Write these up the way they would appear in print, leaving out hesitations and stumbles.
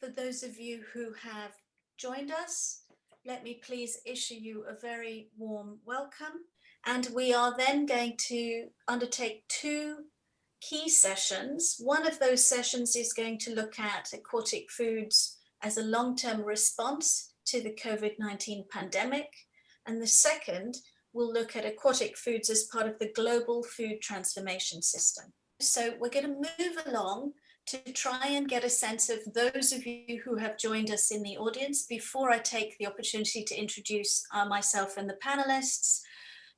For those of you who have joined us, let me please issue you a very warm welcome. And we are then going to undertake two key sessions. One of those sessions is going to look at aquatic foods as a long-term response to the COVID-19 pandemic. And the second will look at aquatic foods as part of the global food transformation system. So we're going to move along to try and get a sense of those of you who have joined us in the audience before I take the opportunity to introduce myself and the panelists.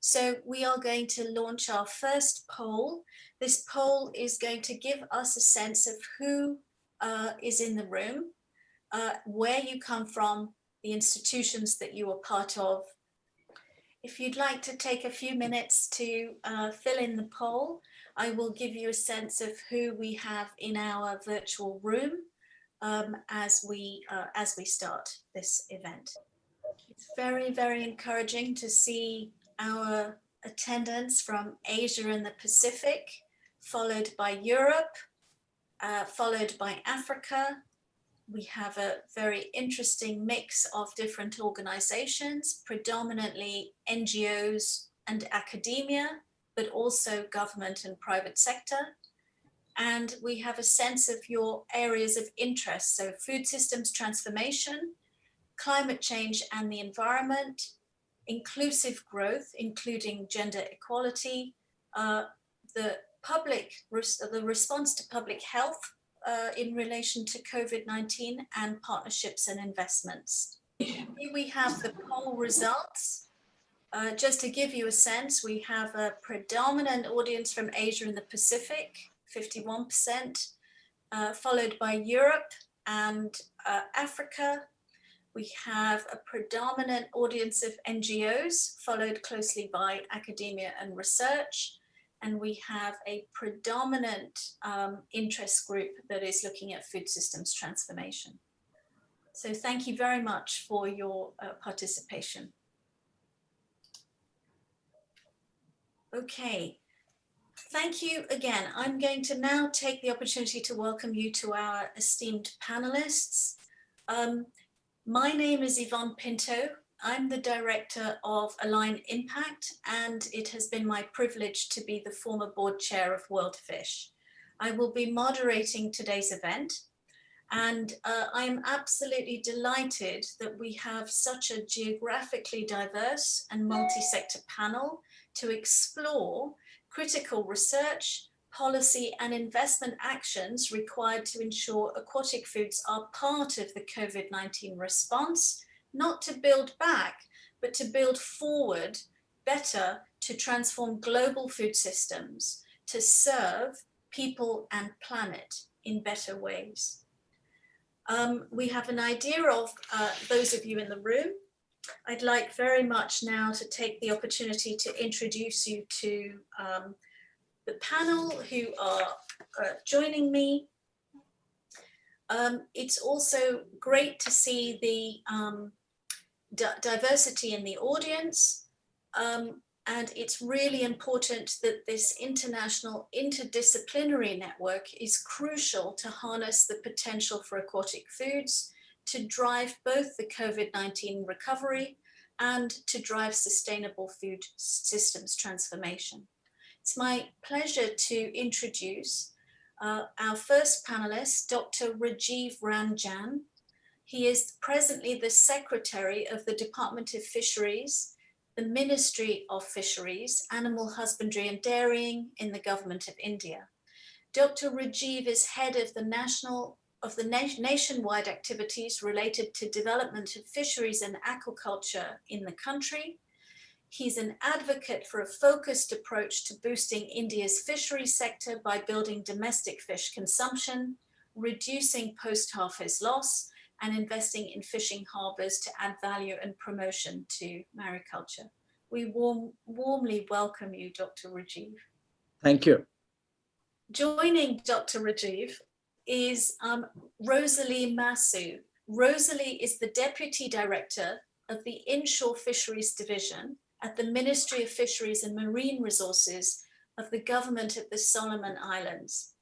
So we are going to launch our first poll. This poll is going to give us a sense of who is in the room, where you come from, the institutions that you are part of. If you'd like to take a few minutes to fill in the poll, I will give you a sense of who we have in our virtual room as we start this event. It's very, very encouraging to see our attendance from Asia and the Pacific, followed by Europe, followed by Africa. We have a very interesting mix of different organizations, predominantly NGOs and academia, but also government and private sector. And we have a sense of your areas of interest. So food systems transformation, climate change and the environment, inclusive growth, including gender equality, the response to public health in relation to COVID-19, and partnerships and investments. Here we have the poll results. Just to give you a sense, we have a predominant audience from Asia and the Pacific, 51%, followed by Europe and Africa. We have a predominant audience of NGOs, followed closely by academia and research. And we have a predominant interest group that is looking at food systems transformation. So thank you very much for your participation. Okay, thank you again. I'm going to now take the opportunity to welcome you to our esteemed panelists. My name is Yvonne Pinto. I'm the director of Align Impact, and it has been my privilege to be the former board chair of World Fish. I will be moderating today's event, and I'm absolutely delighted that we have such a geographically diverse and multi-sector panel to explore critical research, policy and investment actions required to ensure aquatic foods are part of the COVID-19 response, not to build back, but to build forward better to transform global food systems, to serve people and planet in better ways. We have an idea of those of you in the room. I'd like very much now to take the opportunity to introduce you to the panel who are joining me. It's also great to see the diversity in the audience. And it's really important that this international interdisciplinary network is crucial to harness the potential for aquatic foods, to drive both the COVID-19 recovery and to drive sustainable food systems transformation. It's my pleasure to introduce our first panelist, Dr. Rajeev Ranjan. He is presently the Secretary of the Department of Fisheries, the Ministry of Fisheries, Animal Husbandry and Dairying in the Government of India. Dr. Rajeev is head of the nationwide activities related to development of fisheries and aquaculture in the country. He's an advocate for a focused approach to boosting India's fishery sector by building domestic fish consumption, reducing post-harvest loss, and investing in fishing harbors to add value and promotion to mariculture. We warmly welcome you, Dr. Rajeev. Thank you. Joining Dr. Rajeev is Rosalie Masu. Rosalie is the Deputy Director of the Inshore Fisheries Division at the Ministry of Fisheries and Marine Resources of the Government of the Solomon Islands.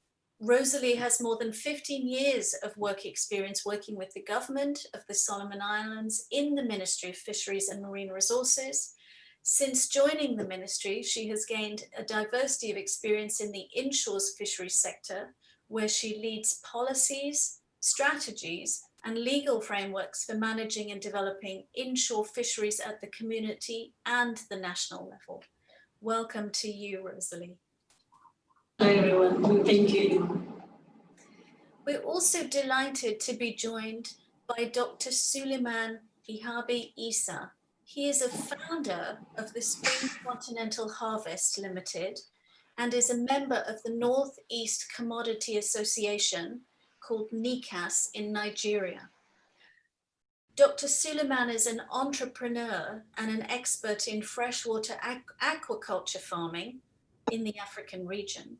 Rosalie has more than 15 years of work experience working with the government of the Solomon Islands in the Ministry of Fisheries and Marine Resources. Since joining the ministry, she has gained a diversity of experience in the Inshore's fisheries sector, where she leads policies, strategies, and legal frameworks for managing and developing inshore fisheries at the community and the national level. Welcome to you, Rosalie. Hi everyone, thank you. We're also delighted to be joined by Dr. Suleiman Ihiabe Isa. He is a founder of the Spring Continental Harvest Limited and is a member of the Northeast Commodity Association called NECAS in Nigeria. Dr. Suleiman is an entrepreneur and an expert in freshwater aquaculture farming in the African region.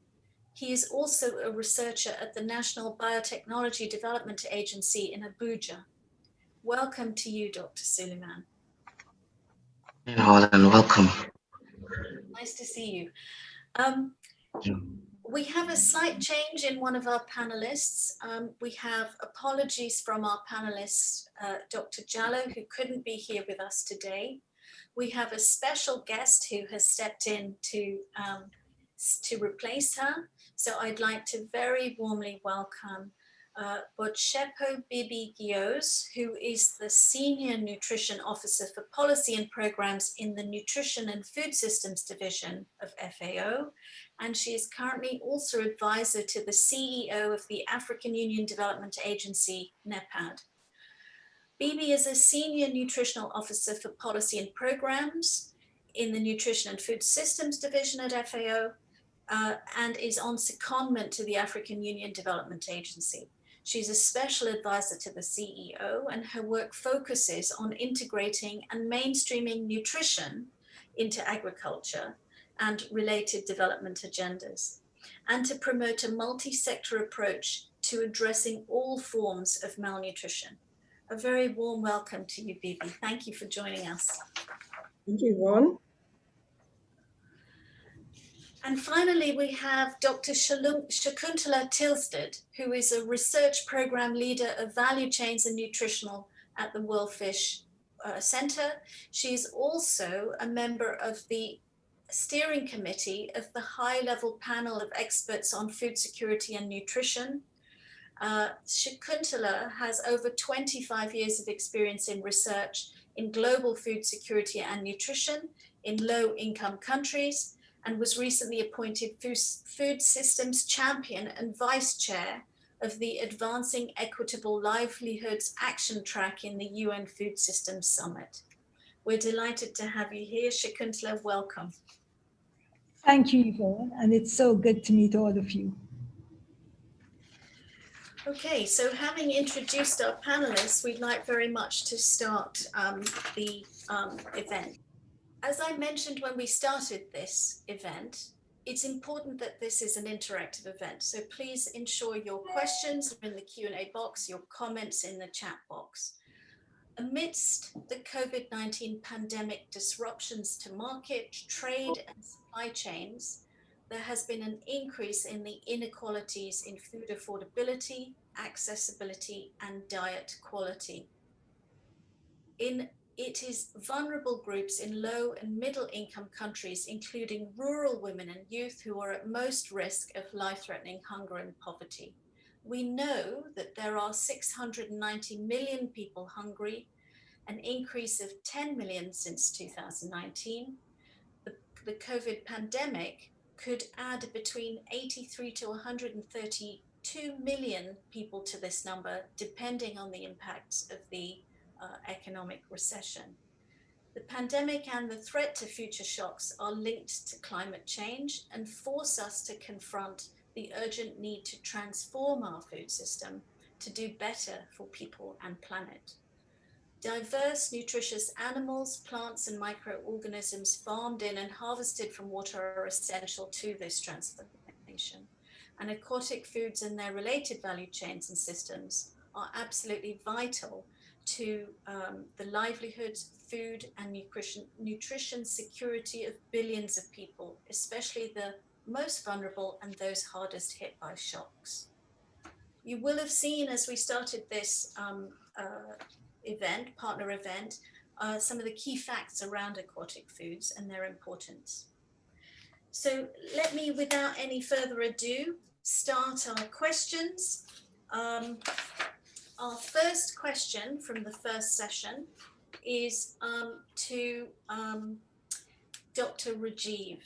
He is also a researcher at the National Biotechnology Development Agency in Abuja. Welcome to you, Dr. Suleiman. And welcome. Nice to see you. We have a slight change in one of our panelists. We have apologies from our panelist, Dr. Jallo, who couldn't be here with us today. We have a special guest who has stepped in to replace her. So I'd like to very warmly welcome Bibi Giyose, who is the Senior Nutrition Officer for Policy and Programs in the Nutrition and Food Systems Division of FAO. And she is currently also advisor to the CEO of the African Union Development Agency, NEPAD. Bibi is a Senior Nutritional Officer for Policy and Programs in the Nutrition and Food Systems Division at FAO, and is on secondment to the African Union Development Agency. She's a special advisor to the CEO, and her work focuses on integrating and mainstreaming nutrition into agriculture and related development agendas, and to promote a multi-sector approach to addressing all forms of malnutrition. A very warm welcome to you, Bibi. Thank you for joining us. Thank you, Yvonne. And finally, we have Dr. Shakuntala Tilsted, who is a research program leader of value chains and nutritional at the World Fish Center. She's also a member of the steering committee of the high-level panel of experts on food security and nutrition. Shakuntala has over 25 years of experience in research in global food security and nutrition in low-income countries, and was recently appointed Food Systems Champion and Vice Chair of the Advancing Equitable Livelihoods Action Track in the UN Food Systems Summit. We're delighted to have you here. Shakuntala, welcome. Thank you, Yvonne, and it's so good to meet all of you. Okay, so having introduced our panelists, we'd like very much to start the event. As I mentioned when we started this event, it's important that this is an interactive event. So please ensure your questions are in the Q&A box, your comments in the chat box. Amidst the COVID-19 pandemic disruptions to market, trade, and supply chains, there has been an increase in the inequalities in food affordability, accessibility, and diet quality. It is vulnerable groups in low and middle income countries, including rural women and youth, who are at most risk of life-threatening hunger and poverty. We know that there are 690 million people hungry, an increase of 10 million since 2019. The COVID pandemic could add between 83 to 132 million people to this number, depending on the impacts of the economic recession. The pandemic and the threat to future shocks are linked to climate change and force us to confront the urgent need to transform our food system to do better for people and planet. Diverse, nutritious animals, plants, and microorganisms farmed in and harvested from water are essential to this transformation. And aquatic foods and their related value chains and systems are absolutely vital to the livelihoods, food, and nutrition security of billions of people, especially the most vulnerable and those hardest hit by shocks. You will have seen as we started this partner event, some of the key facts around aquatic foods and their importance. So let me, without any further ado, start our questions. Our first question from the first session is to Dr. Rajeev.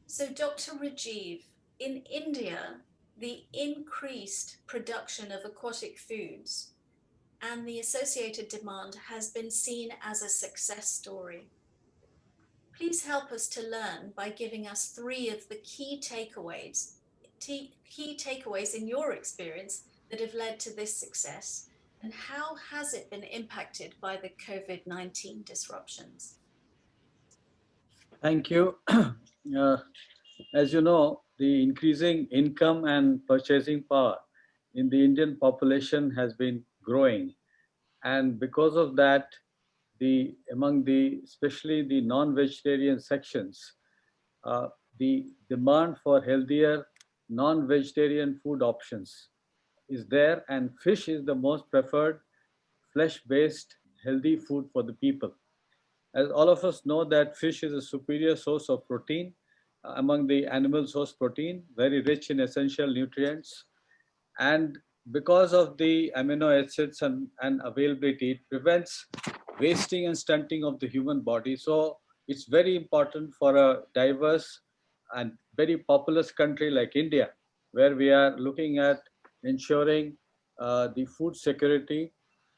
So Dr. Rajeev, in India, the increased production of aquatic foods and the associated demand has been seen as a success story. Please help us to learn by giving us 3 of the key takeaways in your experience that have led to this success, and how has it been impacted by the COVID-19 disruptions? Thank you. As you know, the increasing income and purchasing power in the Indian population has been growing. And because of that, especially the non-vegetarian sections, the demand for healthier non-vegetarian food options is there, and fish is the most preferred flesh-based healthy food for the people. As all of us know that fish is a superior source of protein among the animal source protein, very rich in essential nutrients. And because of the amino acids and availability, it prevents wasting and stunting of the human body. So it's very important for a diverse and very populous country like India, where we are looking at ensuring the food security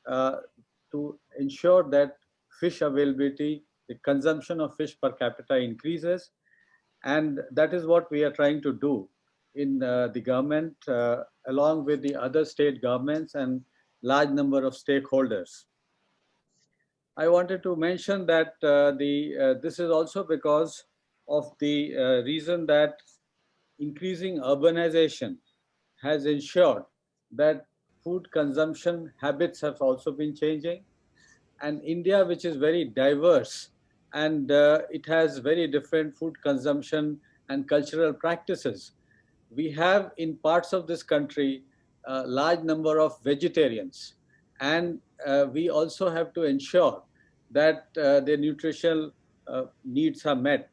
to ensure that fish availability, the consumption of fish per capita increases. And that is what we are trying to do in the government, along with the other state governments and large number of stakeholders. I wanted to mention that this is also because of the reason that increasing urbanization has ensured that food consumption habits have also been changing. And India, which is very diverse, and it has very different food consumption and cultural practices. We have in parts of this country a large number of vegetarians, and we also have to ensure that their nutritional needs are met.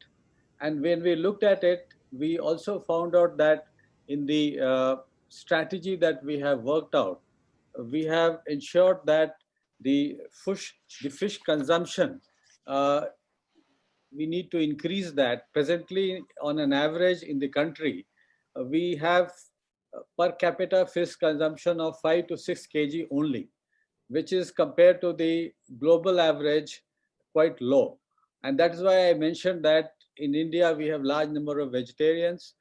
And when we looked at it, we also found out that in the strategy that we have worked out, we have ensured that the fish consumption, we need to increase that. Presently, on an average in the country, we have per capita fish consumption of 5 to 6 kg only, which is compared to the global average quite low. And that is why I mentioned that in India we have large number of vegetarians,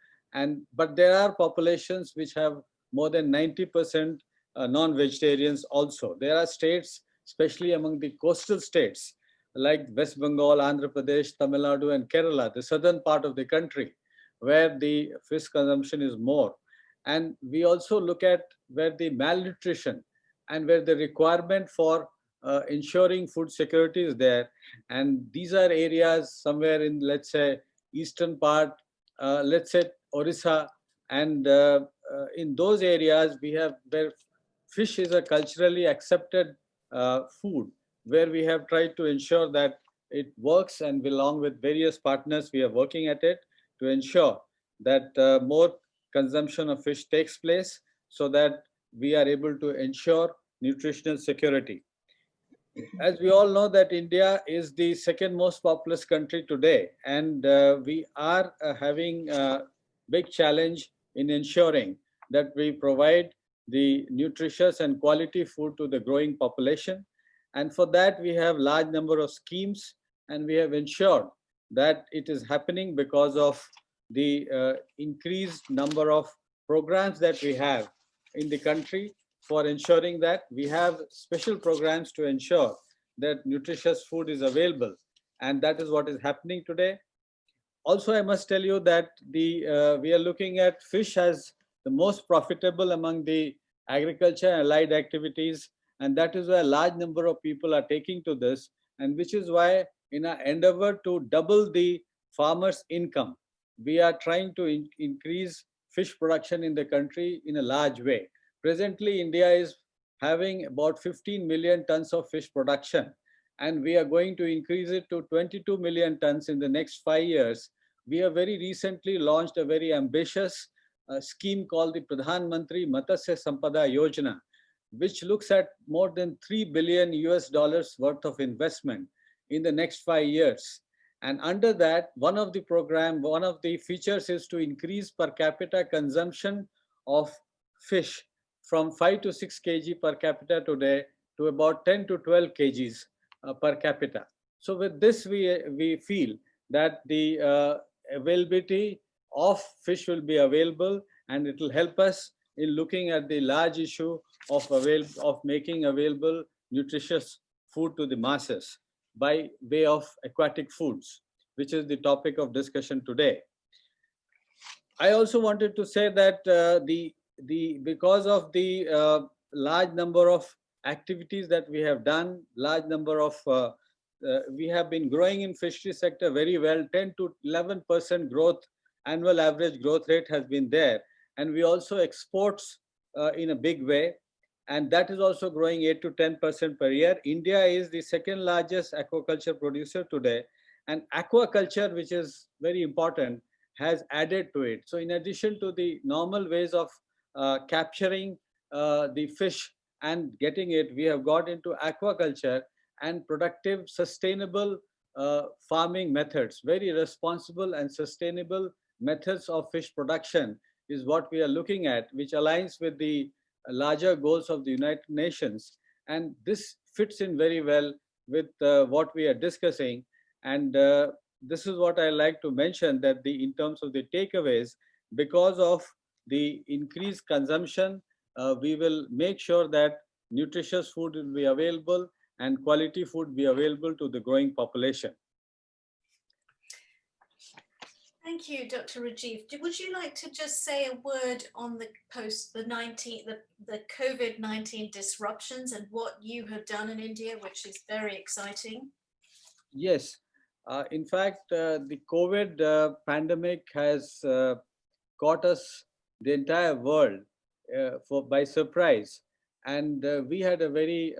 but there are populations which have more than 90% non-vegetarians also. There are states, especially among the coastal states like West Bengal, Andhra Pradesh, Tamil Nadu and Kerala, the southern part of the country, where the fish consumption is more. And we also look at where the malnutrition and where the requirement for ensuring food security is there. And these are areas somewhere in, let's say, eastern part, let's say Orissa, and in those areas we have where fish is a culturally accepted food, where we have tried to ensure that it works, and along with various partners we are working at it to ensure that more consumption of fish takes place, so that we are able to ensure nutritional security. As we all know that India is the second most populous country today, and we are having a big challenge in ensuring that we provide the nutritious and quality food to the growing population. And for that, we have large number of schemes, and we have ensured that it is happening because of the increased number of programs that we have in the country for ensuring that we have special programs to ensure that nutritious food is available. And that is what is happening today. Also, I must tell you that we are looking at fish as the most profitable among the agriculture and allied activities. And that is why a large number of people are taking to this, and which is why in our endeavor to double the farmers' income, we are trying to increase fish production in the country in a large way. Presently, India is having about 15 million tons of fish production, and we are going to increase it to 22 million tons in the next 5 years. We have very recently launched a very ambitious scheme called the Pradhan Mantri Matsya Sampada Yojana, which looks at more than 3 billion US dollars worth of investment in the next 5 years. And under that, one of the features is to increase per capita consumption of fish from 5 to 6 kg per capita today to about 10 to 12 kgs per capita. So with this, we feel that the availability of fish will be available, and it will help us in looking at the large issue of making available nutritious food to the masses by way of aquatic foods, which is the topic of discussion today. I also wanted to say that because of the large number of activities that we have done, large number of we have been growing in fishery sector very well. 10 to 11% growth, annual average growth rate has been there, and we also exports in a big way, and that is also growing 8 to 10% per year. India is the second largest aquaculture producer today, and aquaculture, which is very important, has added to it. So in addition to the normal ways of capturing the fish and getting it, we have got into aquaculture and productive, sustainable farming methods. Very responsible and sustainable methods of fish production is what we are looking at, which aligns with the larger goals of the United Nations. And this fits in very well with what we are discussing. And this is what I like to mention, that in terms of the takeaways, because of the increased consumption, we will make sure that nutritious food will be available and quality food be available to the growing population. Thank you, Dr. Rajeev. Would you like to just say a word on the the COVID-19 disruptions and what you have done in India, which is very exciting? Yes. In fact, the COVID pandemic has caught us, the entire world, by surprise. And we had a very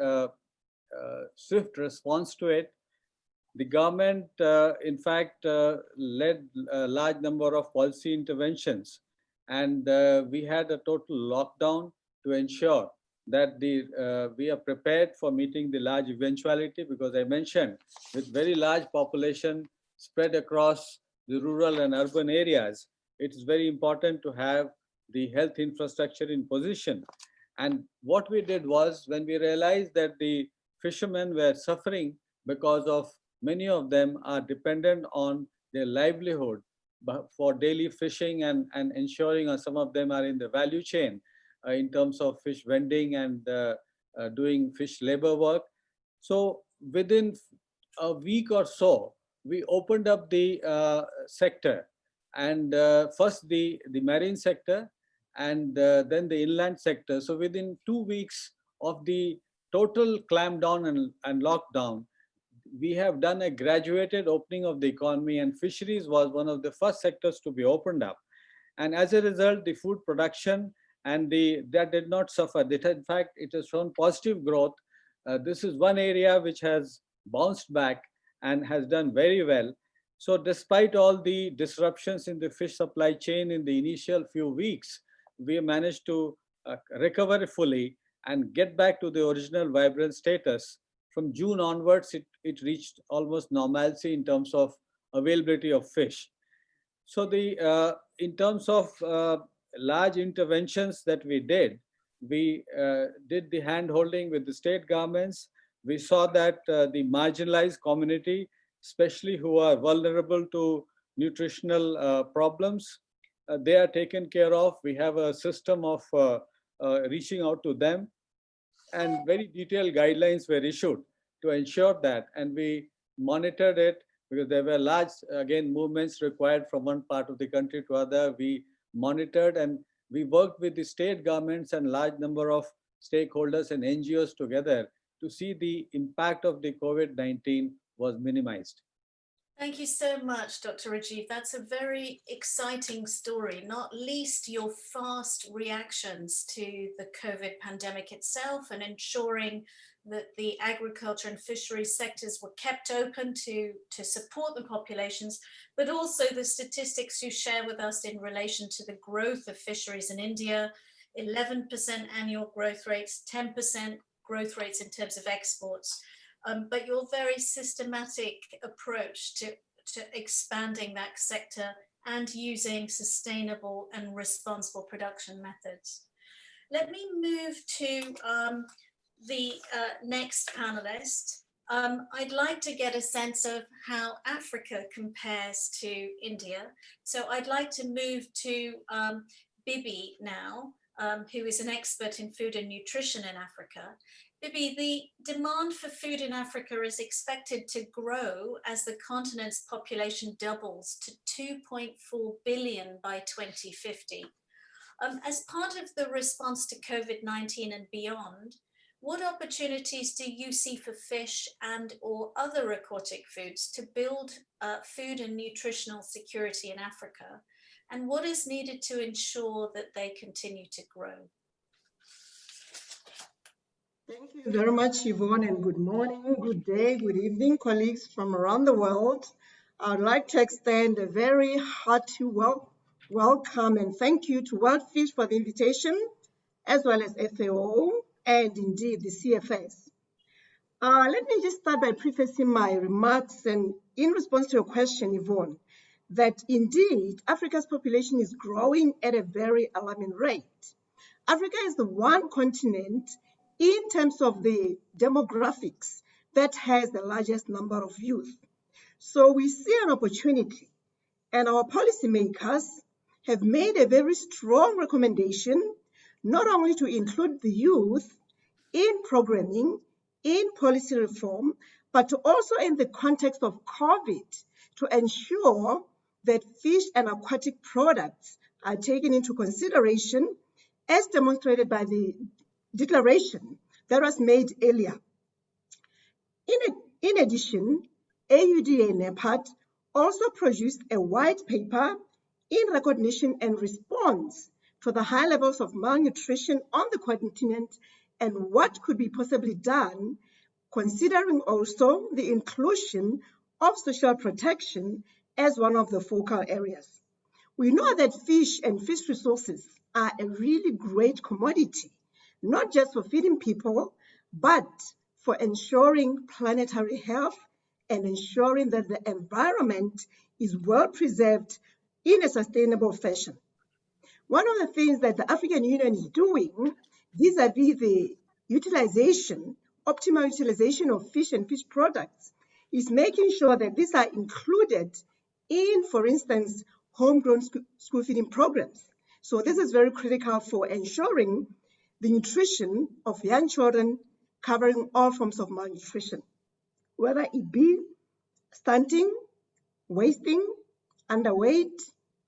swift response to it. The government, in fact, led a large number of policy interventions, and we had a total lockdown to ensure that we are prepared for meeting the large eventuality, because I mentioned, with very large population spread across the rural and urban areas, it is very important to have the health infrastructure in position. And what we did was, when we realized that the fishermen were suffering because of many of them are dependent on their livelihood for daily fishing and ensuring, or some of them are in the value chain in terms of fish vending and doing fish labor work. So within a week or so, we opened up the sector, and first the marine sector, and then the inland sector. So within 2 weeks of the total clampdown and lockdown, we have done a graduated opening of the economy, and fisheries was one of the first sectors to be opened up. And as a result, the food production and that did not suffer. In fact, it has shown positive growth. This is one area which has bounced back and has done very well. So despite all the disruptions in the fish supply chain in the initial few weeks, we managed to recover fully and get back to the original vibrant status. From June onwards, it reached almost normalcy in terms of availability of fish. So in terms of large interventions that we did the hand-holding with the state governments. We saw that the marginalized community, especially who are vulnerable to nutritional problems, they are taken care of. We have a system of reaching out to them, and very detailed guidelines were issued to ensure that, and we monitored it, because there were large, again, movements required from one part of the country to other. We monitored, and we worked with the state governments and large number of stakeholders and NGOs together to see the impact of the COVID-19 was minimized. Thank you so much, Dr. Rajeev. That's a very exciting story, not least your fast reactions to the COVID pandemic itself and ensuring that the agriculture and fisheries sectors were kept open to support the populations, but also the statistics you share with us in relation to the growth of fisheries in India, 11% annual growth rates, 10% growth rates in terms of exports. But your very systematic approach to expanding that sector and using sustainable and responsible production methods. Let me move to the next panelist. I'd like to get a sense of how Africa compares to India. So I'd like to move to Bibi now, who is an expert in food and nutrition in Africa. Bibi, the demand for food in Africa is expected to grow as the continent's population doubles to 2.4 billion by 2050. As part of the response to COVID-19 and beyond, what opportunities do you see for fish and or other aquatic foods to build food and nutritional security in Africa? And what is needed to ensure that they continue to grow? Thank you very much, Yvonne, and good morning, good day, good evening, colleagues from around the world. I'd like to extend a very hearty welcome and thank you to World Fish for the invitation, as well as FAO and indeed the CFS. Let me just start by prefacing my remarks and in response to your question, Yvonne, that indeed Africa's population is growing at a very alarming rate. Africa is the one continent in terms of the demographics that has the largest number of youth. So we see an opportunity, and our policymakers have made a very strong recommendation, not only to include the youth in programming, in policy reform, but also in the context of COVID to ensure that fish and aquatic products are taken into consideration as demonstrated by the declaration that was made earlier. In addition, AUD and NEPAD also produced a white paper in recognition and response to the high levels of malnutrition on the continent and what could be possibly done, considering also the inclusion of social protection as one of the focal areas. We know that fish and fish resources are a really great commodity, not just for feeding people, but for ensuring planetary health and ensuring that the environment is well preserved in a sustainable fashion. One of the things that the African Union is doing vis-a-vis the optimal utilization of fish and fish products is making sure that these are included in, for instance, homegrown school feeding programs. So this is very critical for ensuring the nutrition of young children, covering all forms of malnutrition, whether it be stunting, wasting, underweight,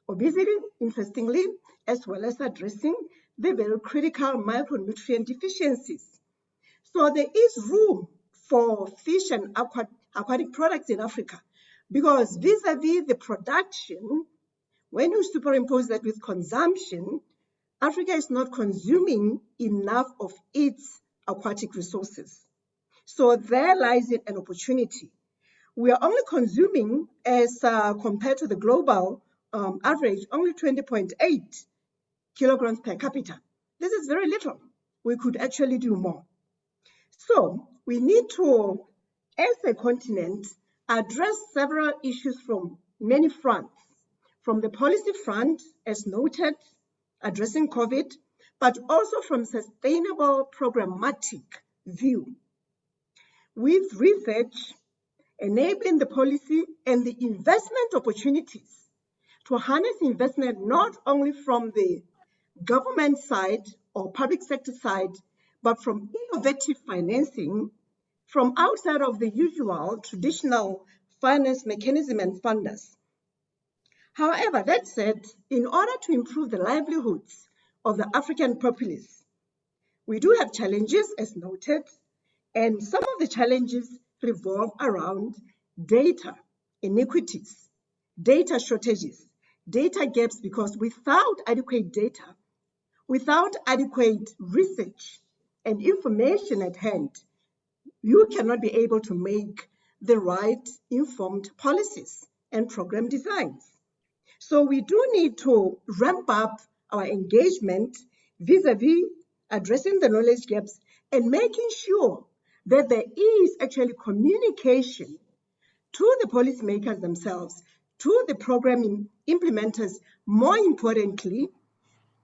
obesity, interestingly, as well as addressing the very critical micronutrient deficiencies. So there is room for fish and aquatic products in Africa, because vis-a-vis the production, when you superimpose that with consumption, Africa is not consuming enough of its aquatic resources. So there lies an opportunity. We are only consuming, as compared to the global average, only 20.8 kilograms per capita. This is very little. We could actually do more. So we need to, as a continent, address several issues from many fronts. From the policy front, as noted, addressing COVID, but also from sustainable programmatic view. With research, enabling the policy and the investment opportunities to harness investment not only from the government side or public sector side, but from innovative financing from outside of the usual traditional finance mechanism and funders. However, that said, in order to improve the livelihoods of the African populace, we do have challenges, as noted, and some of the challenges revolve around data inequities, data shortages, data gaps, because without adequate data, without adequate research and information at hand, you cannot be able to make the right informed policies and program designs. So we do need to ramp up our engagement vis-a-vis addressing the knowledge gaps and making sure that there is actually communication to the policymakers themselves, to the program implementers, more importantly,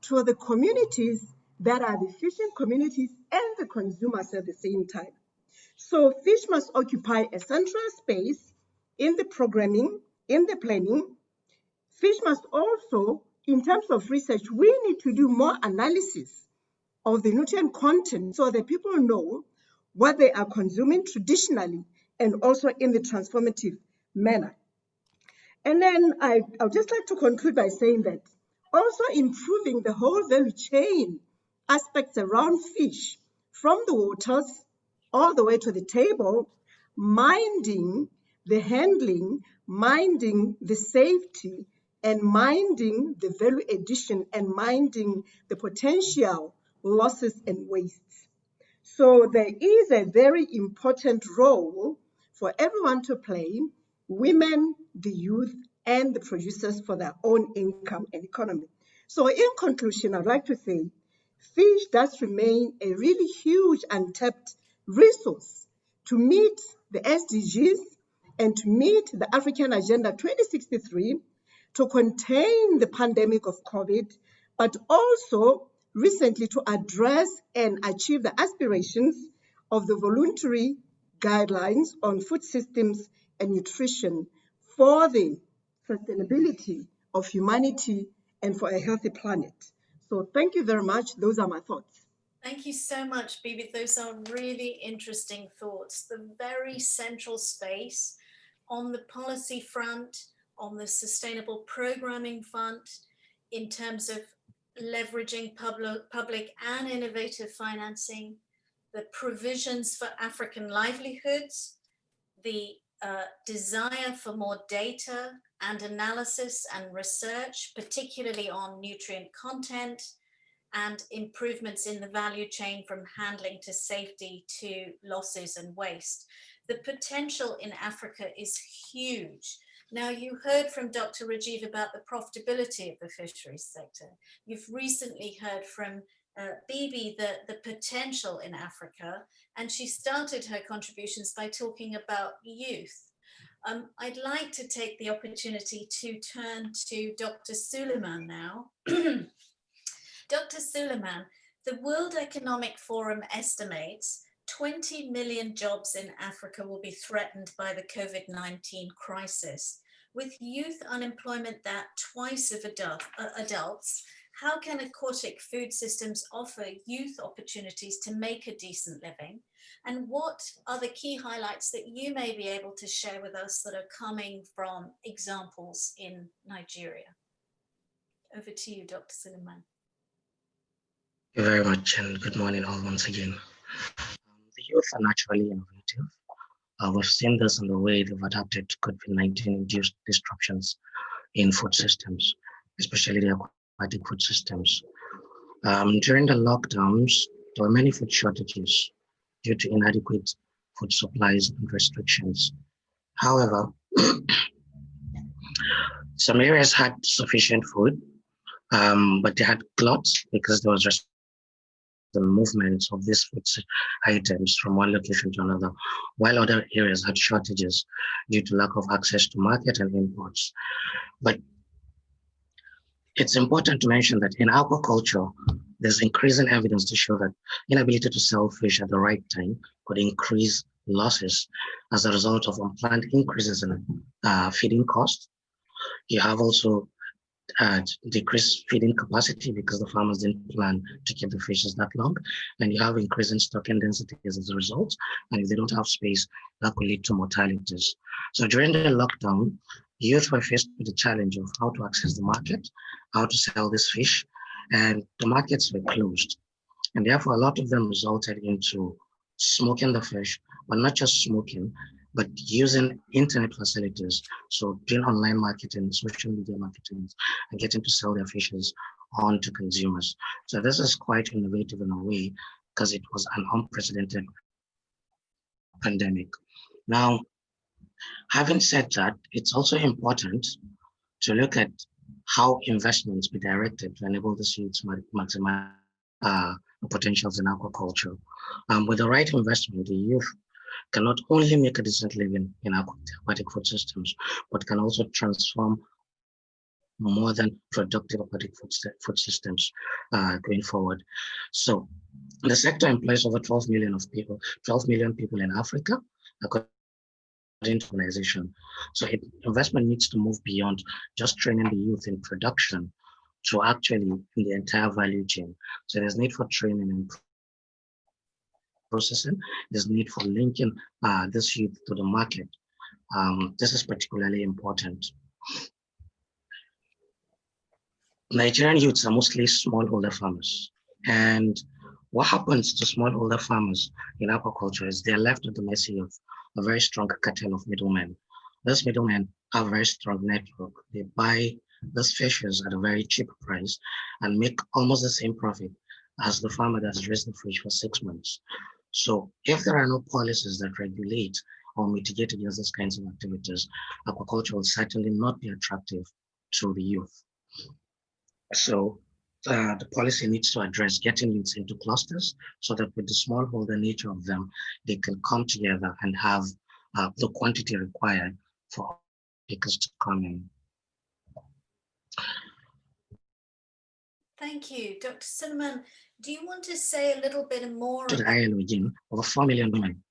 to the communities that are the fishing communities and the consumers at the same time. So fish must occupy a central space in the programming, in the planning. Fish must also, in terms of research, we need to do more analysis of the nutrient content so that people know what they are consuming traditionally and also in the transformative manner. And then I'd just like to conclude by saying that also improving the whole value chain aspects around fish, from the waters all the way to the table, minding the handling, minding the safety, and minding the value addition, and minding the potential losses and wastes. So there is a very important role for everyone to play, women, the youth, and the producers, for their own income and economy. So in conclusion, I'd like to say fish does remain a really huge untapped resource to meet the SDGs and to meet the African Agenda 2063, to contain the pandemic of COVID, but also recently to address and achieve the aspirations of the voluntary guidelines on food systems and nutrition for the sustainability of humanity and for a healthy planet. So thank you very much. Those are my thoughts. Thank you so much, Bibi. Those are really interesting thoughts. The very central space on the policy front, on the sustainable programming front, in terms of leveraging public and innovative financing, the provisions for African livelihoods, the desire for more data and analysis and research, particularly on nutrient content, and improvements in the value chain from handling to safety to losses and waste. The potential in Africa is huge. Now, you heard from Dr. Rajeev about the profitability of the fisheries sector. You've recently heard from Bibi the potential in Africa, and she started her contributions by talking about youth. I'd like to take the opportunity to turn to Dr. Suleiman now. Dr. Suleiman, the World Economic Forum estimates 20 million jobs in Africa will be threatened by the COVID-19 crisis. With youth unemployment that twice of adults, how can aquatic food systems offer youth opportunities to make a decent living? And what are the key highlights that you may be able to share with us that are coming from examples in Nigeria? Over to you, Dr. Suleiman. Thank you very much, and good morning all once again. The youth are naturally innovative. We've seen this in the way they've adapted to COVID-19 induced disruptions in food systems, especially the aquatic food systems. During the lockdowns, there were many food shortages due to inadequate food supplies and restrictions. However, some areas had sufficient food, but they had gluts because there was the movements of these food items from one location to another, while other areas had shortages due to lack of access to market and imports. But it's important to mention that in aquaculture, there's increasing evidence to show that inability to sell fish at the right time could increase losses as a result of unplanned increases in feeding costs. You have also decreased feeding capacity because the farmers didn't plan to keep the fishes that long, and you have increasing stocking densities as a result, and if they don't have space, that could lead to mortalities. So during the lockdown, youth were faced with the challenge of how to access the market, how to sell this fish, and the markets were closed, and therefore a lot of them resulted into smoking the fish, but not just smoking, but using internet facilities, so doing online marketing, social media marketing, and getting to sell their fishes on to consumers. So this is quite innovative in a way because it was an unprecedented pandemic. Now, having said that, it's also important to look at how investments be directed to enable the youth to maximize potentials in aquaculture. With the right investment, the youth can not only make a decent living in aquatic food systems, but can also transform more than productive aquatic food systems going forward. So the sector employs over 12 million people in Africa, according to organization. So investment needs to move beyond just training the youth in production to actually in the entire value chain. So there's need for training and processing. There's need for linking this youth to the market. This is particularly important. Nigerian youths are mostly smallholder farmers. And what happens to smallholder farmers in aquaculture is they're left at the mercy of a very strong cartel of middlemen. These middlemen have a very strong network. They buy these fishes at a very cheap price and make almost the same profit as the farmer that's raised the fish for 6 months. So if there are no policies that regulate or mitigate against these kinds of activities, aquaculture will certainly not be attractive to the youth. So the policy needs to address getting youths into clusters so that with the smallholder nature of them, they can come together and have the quantity required for pickers to come in. Thank you. Dr. Suleiman, do you want to say a little bit more to the ILO again, over 4 million women.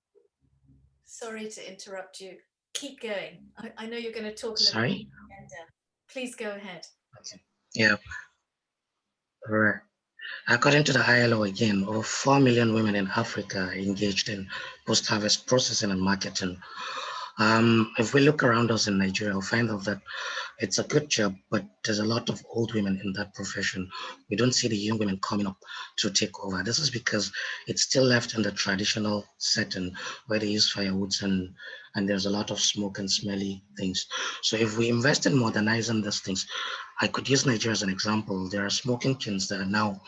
Sorry to interrupt you. Keep going. I know you're going to talk a little Sorry? bit. Please go ahead. Okay. Yeah. Right. According to the ILO again, over 4 million women in Africa are engaged in post-harvest processing and marketing. If we look around us in Nigeria, we'll find out that it's a good job, but there's a lot of old women in that profession. We don't see the young women coming up to take over. This is because it's still left in the traditional setting where they use firewoods and there's a lot of smoke and smelly things. So if we invest in modernizing these things, I could use Nigeria as an example. There are smoking kilns that are now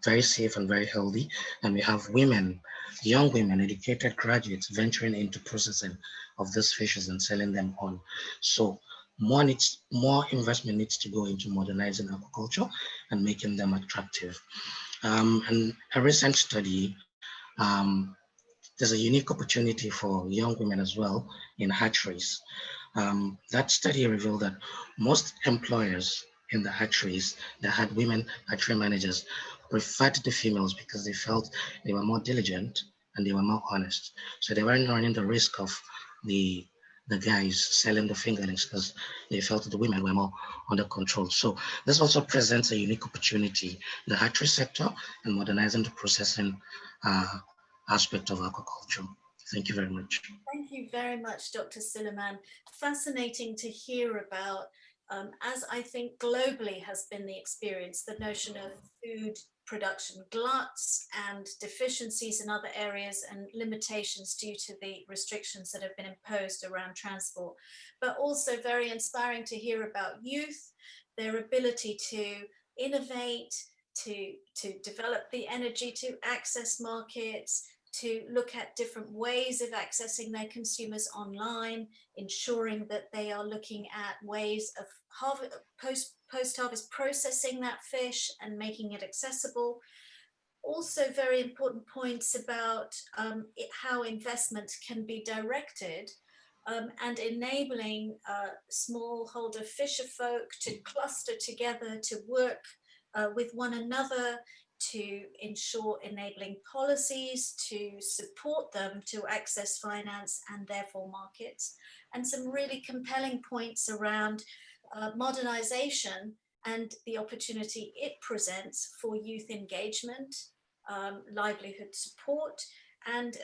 very safe and very healthy. And we have women, young women, educated graduates venturing into processing of these fishes and selling them on. So more investment needs to go into modernizing aquaculture and making them attractive. And a recent study, there's a unique opportunity for young women as well in hatcheries. That study revealed that most employers in the hatcheries that had women hatchery managers preferred the females because they felt they were more diligent and they were more honest. So they weren't running the risk of the guys selling the fingerlings because they felt the women were more under control. So this also presents a unique opportunity, the hatchery sector and modernizing the processing aspect of aquaculture. Thank you very much. Thank you very much, Dr. Suleiman. Fascinating to hear about, as I think globally has been the experience, the notion of food production gluts and deficiencies in other areas and limitations due to the restrictions that have been imposed around transport, but also very inspiring to hear about youth, their ability to innovate, to develop the energy to access markets, to look at different ways of accessing their consumers online, ensuring that they are looking at ways of post-harvest processing that fish and making it accessible. Also very important points about how investment can be directed and enabling smallholder fisher folk to cluster together, to work with one another, to ensure enabling policies to support them to access finance and therefore markets, and some really compelling points around modernization and the opportunity it presents for youth engagement, livelihood support, and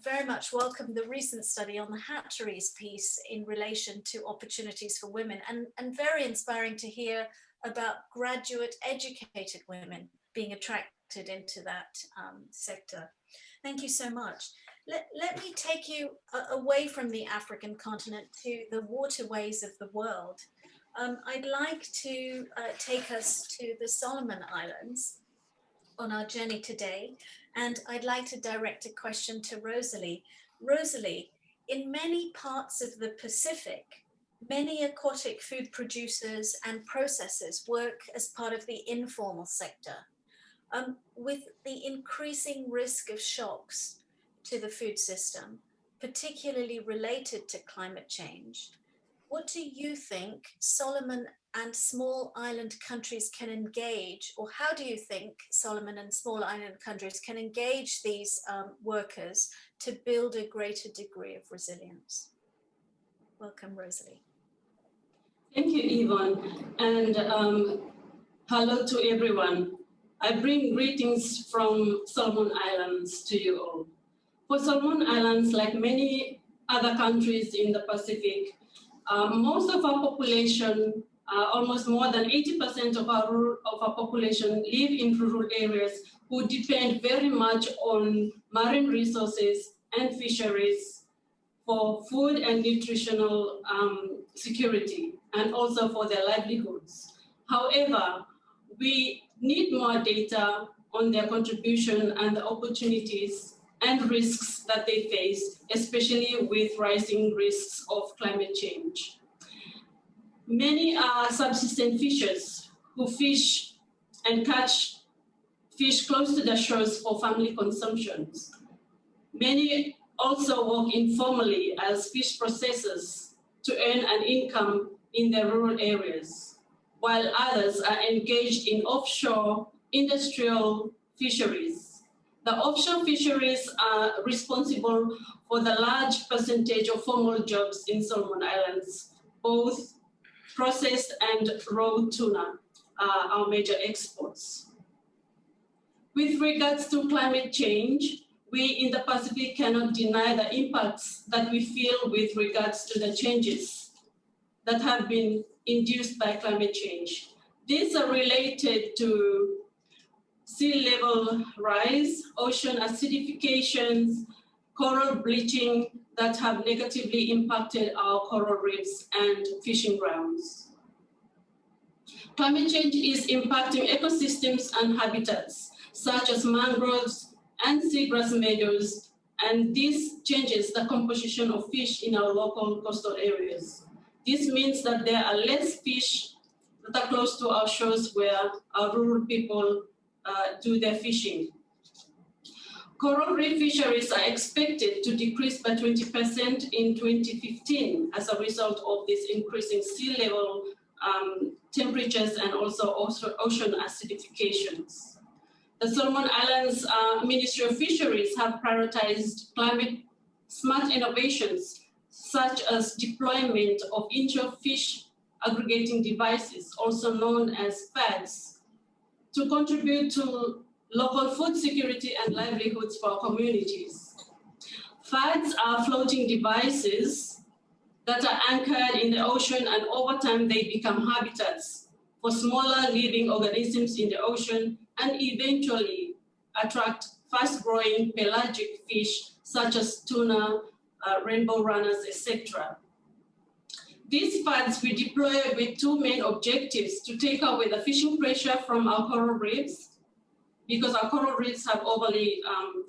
very much welcome the recent study on the hatcheries piece in relation to opportunities for women, and very inspiring to hear about graduate educated women being attracted factored into that sector. Thank you so much. Let me take you away from the African continent to the waterways of the world. I'd like to take us to the Solomon Islands on our journey today, and I'd like to direct a question to Rosalie. Rosalie, in many parts of the Pacific, many aquatic food producers and processors work as part of the informal sector. With the increasing risk of shocks to the food system, particularly related to climate change, what do you think Solomon and small island countries can engage, or how do you think Solomon and small island countries can engage these workers to build a greater degree of resilience? Welcome, Rosalie. Thank you, Yvonne, and hello to everyone. I bring greetings from Solomon Islands to you all. For Solomon Islands, like many other countries in the Pacific, most of our population, almost more than 80% of our population live in rural areas who depend very much on marine resources and fisheries for food and nutritional security, and also for their livelihoods. However, we need more data on their contribution and the opportunities and risks that they face, especially with rising risks of climate change. Many are subsistence fishers who fish and catch fish close to the shores for family consumption. Many also work informally as fish processors to earn an income in their rural areas, while others are engaged in offshore industrial fisheries. The offshore fisheries are responsible for the large percentage of formal jobs in Solomon Islands. Both processed and raw tuna are our major exports. With regards to climate change, we in the Pacific cannot deny the impacts that we feel with regards to the changes that have been induced by climate change. These are related to sea level rise, ocean acidifications, coral bleaching that have negatively impacted our coral reefs and fishing grounds. Climate change is impacting ecosystems and habitats, such as mangroves and seagrass meadows, and this changes the composition of fish in our local coastal areas. This means that there are less fish that are close to our shores where our rural people do their fishing. Coral reef fisheries are expected to decrease by 20% in 2015 as a result of this increasing sea level temperatures and also ocean acidifications. The Solomon Islands Ministry of Fisheries have prioritized climate smart innovations such as deployment of inshore fish aggregating devices, also known as FADs, to contribute to local food security and livelihoods for our communities. FADs are floating devices that are anchored in the ocean, and over time they become habitats for smaller living organisms in the ocean and eventually attract fast-growing pelagic fish such as tuna, rainbow runners, etc. These FADs we deploy with two main objectives: to take away the fishing pressure from our coral reefs, because our coral reefs have overly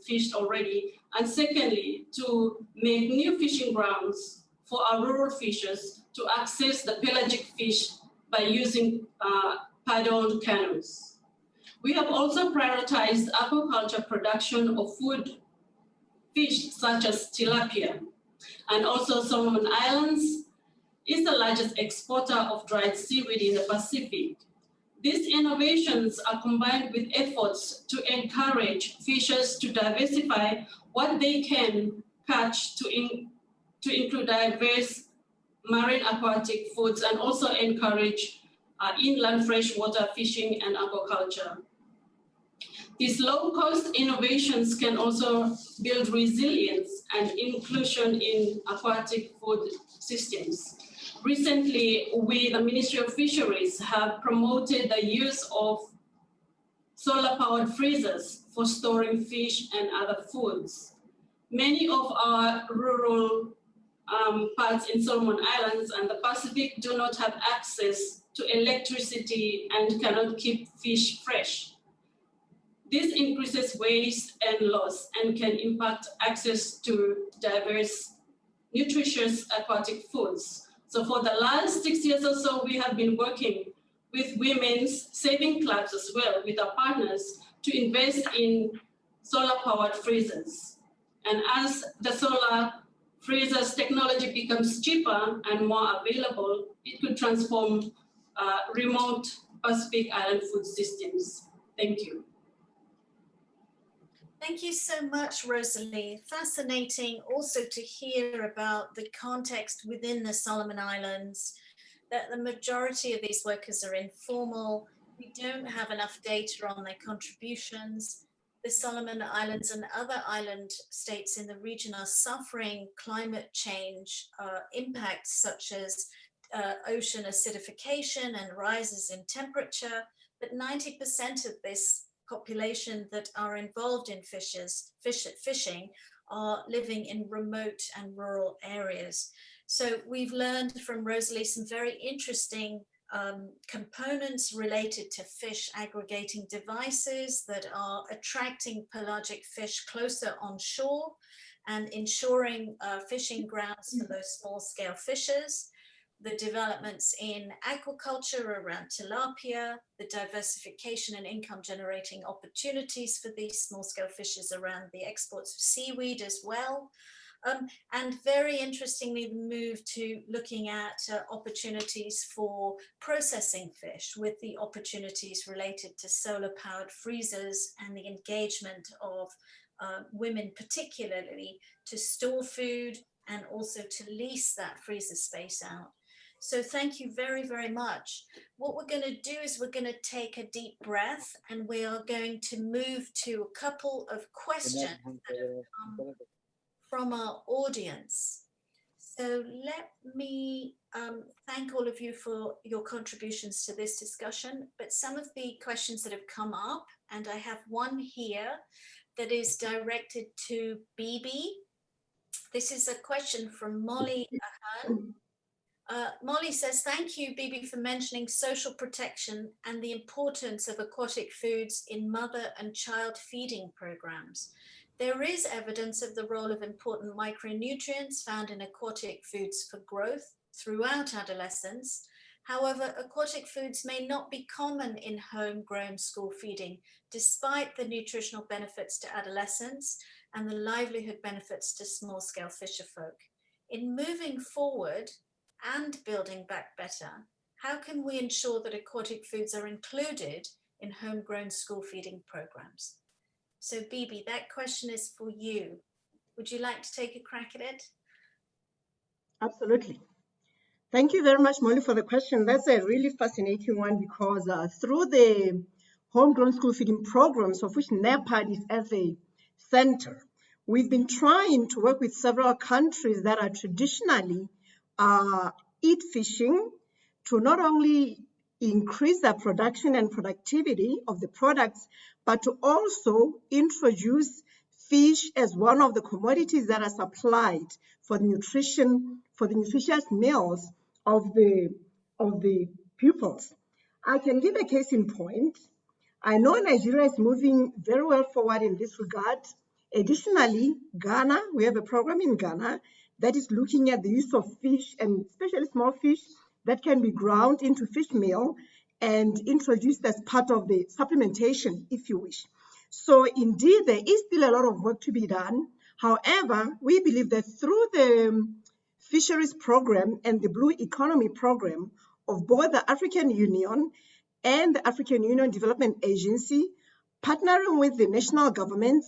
fished already, and secondly, to make new fishing grounds for our rural fishers to access the pelagic fish by using paddled canoes. We have also prioritized aquaculture production of food fish such as tilapia, and also Solomon Islands is the largest exporter of dried seaweed in the Pacific. These innovations are combined with efforts to encourage fishers to diversify what they can catch to include diverse marine aquatic foods, and also encourage inland freshwater fishing and aquaculture. These low-cost innovations can also build resilience and inclusion in aquatic food systems. Recently, we, the Ministry of Fisheries, have promoted the use of solar-powered freezers for storing fish and other foods. Many of our rural parts in Solomon Islands and the Pacific do not have access to electricity and cannot keep fish fresh. This increases waste and loss and can impact access to diverse, nutritious aquatic foods. So for the last 6 years or so, we have been working with women's saving clubs as well, with our partners, to invest in solar-powered freezers. And as the solar freezers technology becomes cheaper and more available, it could transform remote Pacific Island food systems. Thank you. Thank you so much, Rosalie. Fascinating also to hear about the context within the Solomon Islands, that the majority of these workers are informal. We don't have enough data on their contributions. The Solomon Islands and other island states in the region are suffering climate change impacts such as ocean acidification and rises in temperature, but 90% of this population that are involved in fishing are living in remote and rural areas. So we've learned from Rosalie some very interesting components related to fish aggregating devices that are attracting pelagic fish closer on shore and ensuring fishing grounds for those small-scale fishers. The developments in aquaculture around tilapia, the diversification and income generating opportunities for these small-scale fishes around the exports of seaweed as well. And very interestingly, the move to looking at opportunities for processing fish with the opportunities related to solar-powered freezers and the engagement of women particularly to store food and also to lease that freezer space out. So thank you very, very much. What we're going to do is we're going to take a deep breath and we are going to move to a couple of questions that have come from our audience. So let me thank all of you for your contributions to this discussion, but some of the questions that have come up, and I have one here that is directed to Bibi. This is a question from Molly Ahern. Molly says, thank you, Bibi, for mentioning social protection and the importance of aquatic foods in mother and child feeding programs. There is evidence of the role of important micronutrients found in aquatic foods for growth throughout adolescence. However, aquatic foods may not be common in homegrown school feeding, despite the nutritional benefits to adolescents and the livelihood benefits to small-scale fisherfolk. In moving forward, and building back better, how can we ensure that aquatic foods are included in homegrown school feeding programs? So Bibi, that question is for you. Would you like to take a crack at it? Absolutely. Thank you very much, Molly, for the question. That's a really fascinating one because through the homegrown school feeding programs, of which NEPAD is at the center, we've been trying to work with several countries that are traditionally eat fishing to not only increase the production and productivity of the products, but to also introduce fish as one of the commodities that are supplied for the nutritious meals of the pupils. I can give a case in point. I know Nigeria is moving very well forward in this regard. Additionally, Ghana, we have a program in Ghana that is looking at the use of fish, and especially small fish, that can be ground into fish meal and introduced as part of the supplementation, if you wish. So indeed, there is still a lot of work to be done. However, we believe that through the Fisheries program and the Blue Economy program of both the African Union and the African Union Development Agency, partnering with the national government,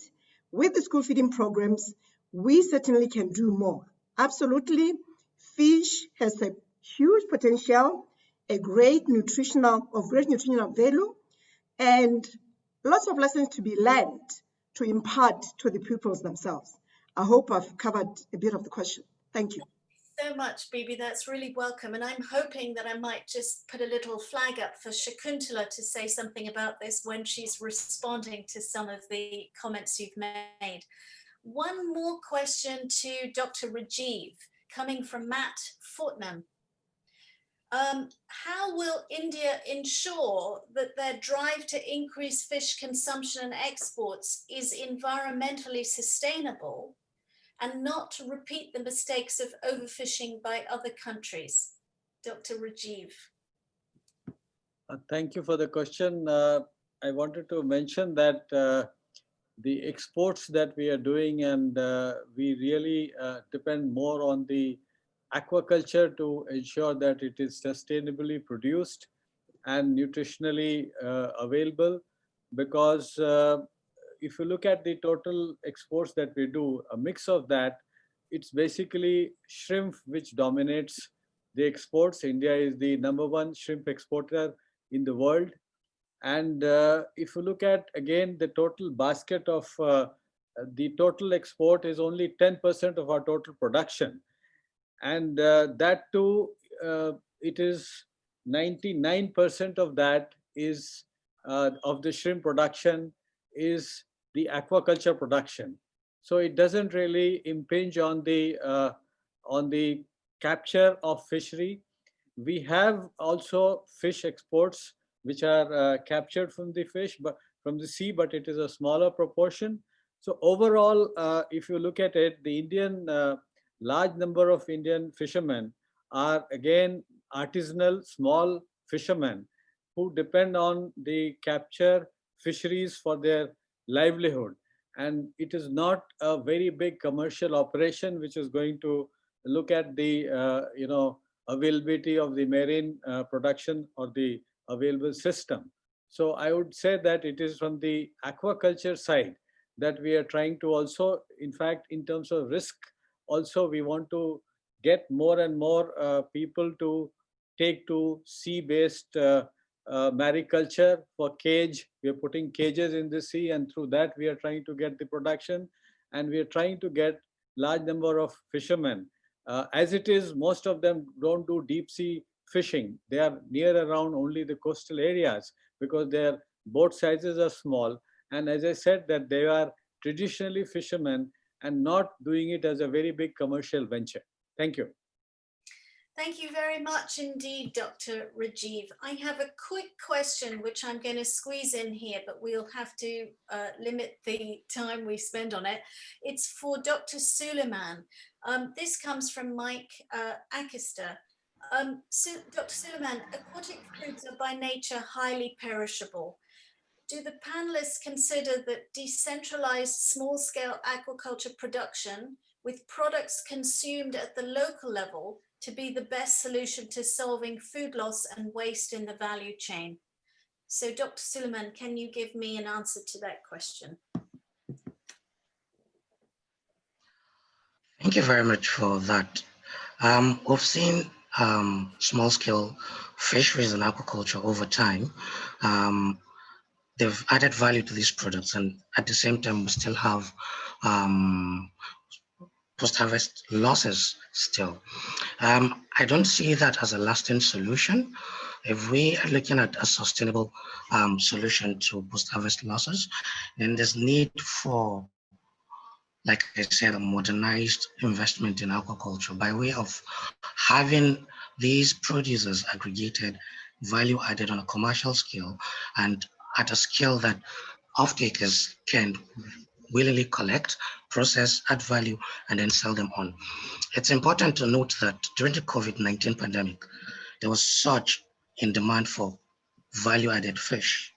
with the school feeding programs, we certainly can do more. Absolutely, fish has a huge potential, a great nutritional value, and lots of lessons to be learned to impart to the pupils themselves. I hope I've covered a bit of the question. Thank you. so much, Bibi. That's really welcome. And I'm hoping that I might just put a little flag up for Shakuntala to say something about this when she's responding to some of the comments you've made. One more question to Dr. Rajeev, coming from Matt Fortnam. How will India ensure that their drive to increase fish consumption and exports is environmentally sustainable and not to repeat the mistakes of overfishing by other countries? Dr. Rajeev. Thank you for the question. I wanted to mention that the exports that we are doing, and we really depend more on the aquaculture to ensure that it is sustainably produced and nutritionally available, because if you look at the total exports that we do, a mix of that, it's basically shrimp which dominates the exports. India is the #1 shrimp exporter in the world. And if you look at, again, the total basket of the total export is only 10% of our total production. And that too, it is 99% of that is of the shrimp production is the aquaculture production. So it doesn't really impinge on the capture of fishery. We have also fish exports which are captured from the fish, but from the sea, but it is a smaller proportion. So overall, if you look at it, the large number of Indian fishermen are again artisanal small fishermen who depend on the capture fisheries for their livelihood. And it is not a very big commercial operation which is going to look at the availability of the marine production or the available system. So I would say that it is from the aquaculture side that we are trying to also, in fact, in terms of risk, also we want to get more and more people to take to sea-based mariculture for cage. We are putting cages in the sea, and through that we are trying to get the production, and we are trying to get large number of fishermen. As it is, most of them don't do deep sea fishing. They are near around only the coastal areas because their boat sizes are small. And as I said, that they are traditionally fishermen and not doing it as a very big commercial venture. Thank you. Thank you very much indeed, Dr. Rajeev. I have a quick question which I'm going to squeeze in here, but we'll have to limit the time we spend on it. It's for Dr. Suleiman. This comes from Mike Akister. Dr. Suleiman, aquatic foods are by nature highly perishable. Do the panelists consider that decentralized small-scale aquaculture production with products consumed at the local level to be the best solution to solving food loss and waste in the value chain? So Dr. Suleiman, can you give me an answer to that question? Thank you very much for that. We've seen small-scale fisheries and aquaculture over time. They've added value to these products, and at the same time, we still have post-harvest losses still. I don't see that as a lasting solution. If we are looking at a sustainable solution to post-harvest losses, then there's need for, like I said, a modernized investment in aquaculture by way of having these producers aggregated, value added on a commercial scale and at a scale that off-takers can willingly collect, process, add value, and then sell them on. It's important to note that during the COVID-19 pandemic, there was surge in demand for value-added fish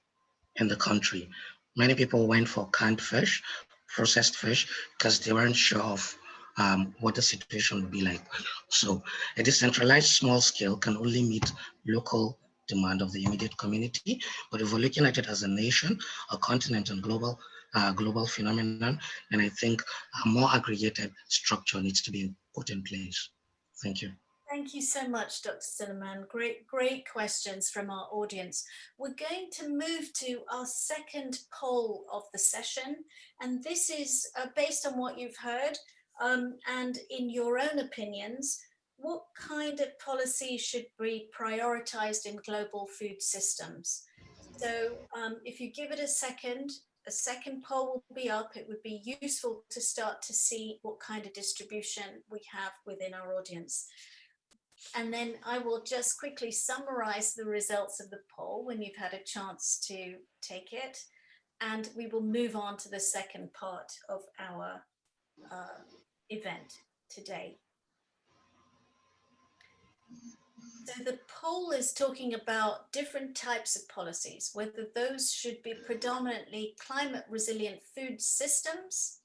in the country. Many people went for canned fish, processed fish, because they weren't sure of what the situation would be like. So a decentralized small scale can only meet local demand of the immediate community. But if we're looking at it as a nation, a continent, and global phenomenon, then I think a more aggregated structure needs to be put in place. Thank you. Thank you so much, Dr. Suleiman. Great questions from our audience. We're going to move to our second poll of the session, and this is based on what you've heard and in your own opinions. what kind of policy should be prioritized in global food systems? So if you give it a second poll will be up. It would be useful to start to see what kind of distribution we have within our audience. And then I will just quickly summarize the results of the poll when you've had a chance to take it. And we will move on to the second part of our event today. So the poll is talking about different types of policies, whether those should be predominantly climate resilient food systems,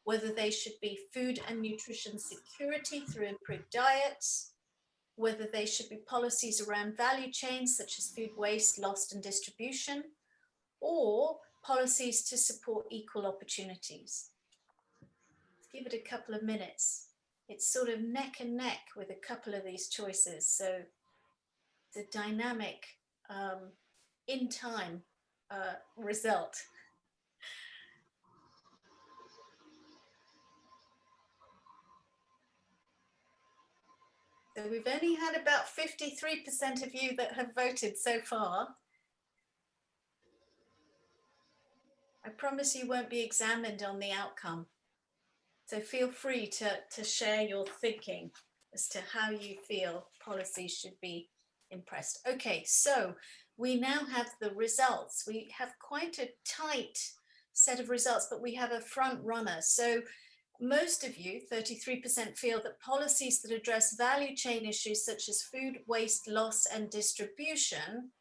whether they should be food and nutrition security through improved diets, whether they should be policies around value chains such as food waste, loss and distribution, or policies to support equal opportunities. Let's give it a couple of minutes. It's sort of neck and neck with a couple of these choices. So the dynamic in time result. So we've only had about 53% of you that have voted so far. I promise you won't be examined on the outcome. So feel free to share your thinking as to how you feel policies should be impressed. Okay, so we now have the results. We have quite a tight set of results, but we have a front runner. So most of you, 33%, feel that policies that address value chain issues such as food waste, loss and distribution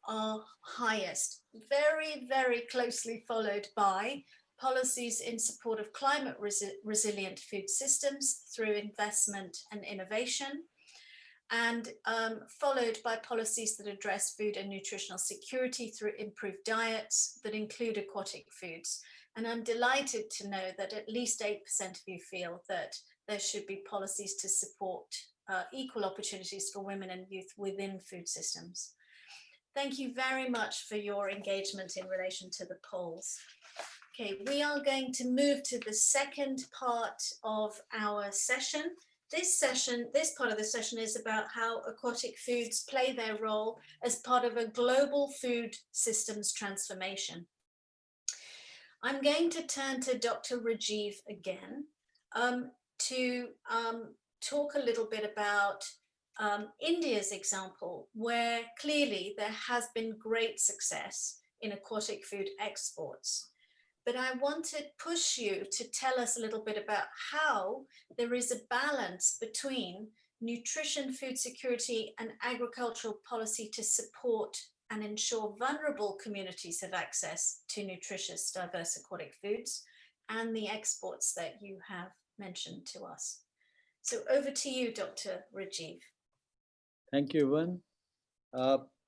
are highest, very, very closely followed by policies in support of climate resilient food systems through investment and innovation, and followed by policies that address food and nutritional security through improved diets that include aquatic foods. And I'm delighted to know that at least 8% of you feel that there should be policies to support equal opportunities for women and youth within food systems. Thank you very much for your engagement in relation to the polls. Okay, we are going to move to the second part of our session. This part of the session is about how aquatic foods play their role as part of a global food systems transformation. I'm going to turn to Dr. Rajeev again to talk a little bit about India's example, where clearly there has been great success in aquatic food exports. But I want to push you to tell us a little bit about how there is a balance between nutrition, food security, and agricultural policy to support and ensure vulnerable communities have access to nutritious, diverse aquatic foods, and the exports that you have mentioned to us. So over to you, Dr. Rajeev. Thank you, Ivan.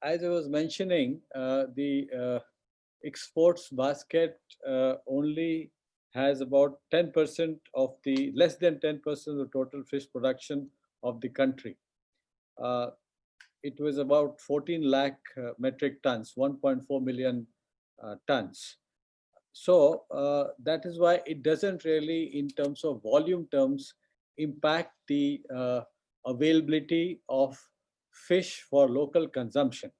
As I was mentioning, the exports basket only has about 10% of the, less than 10% of the total fish production of the country. It was about 14 lakh metric tons, 1.4 million tons. So that is why it doesn't really, in terms of volume terms, impact the availability of fish for local consumption.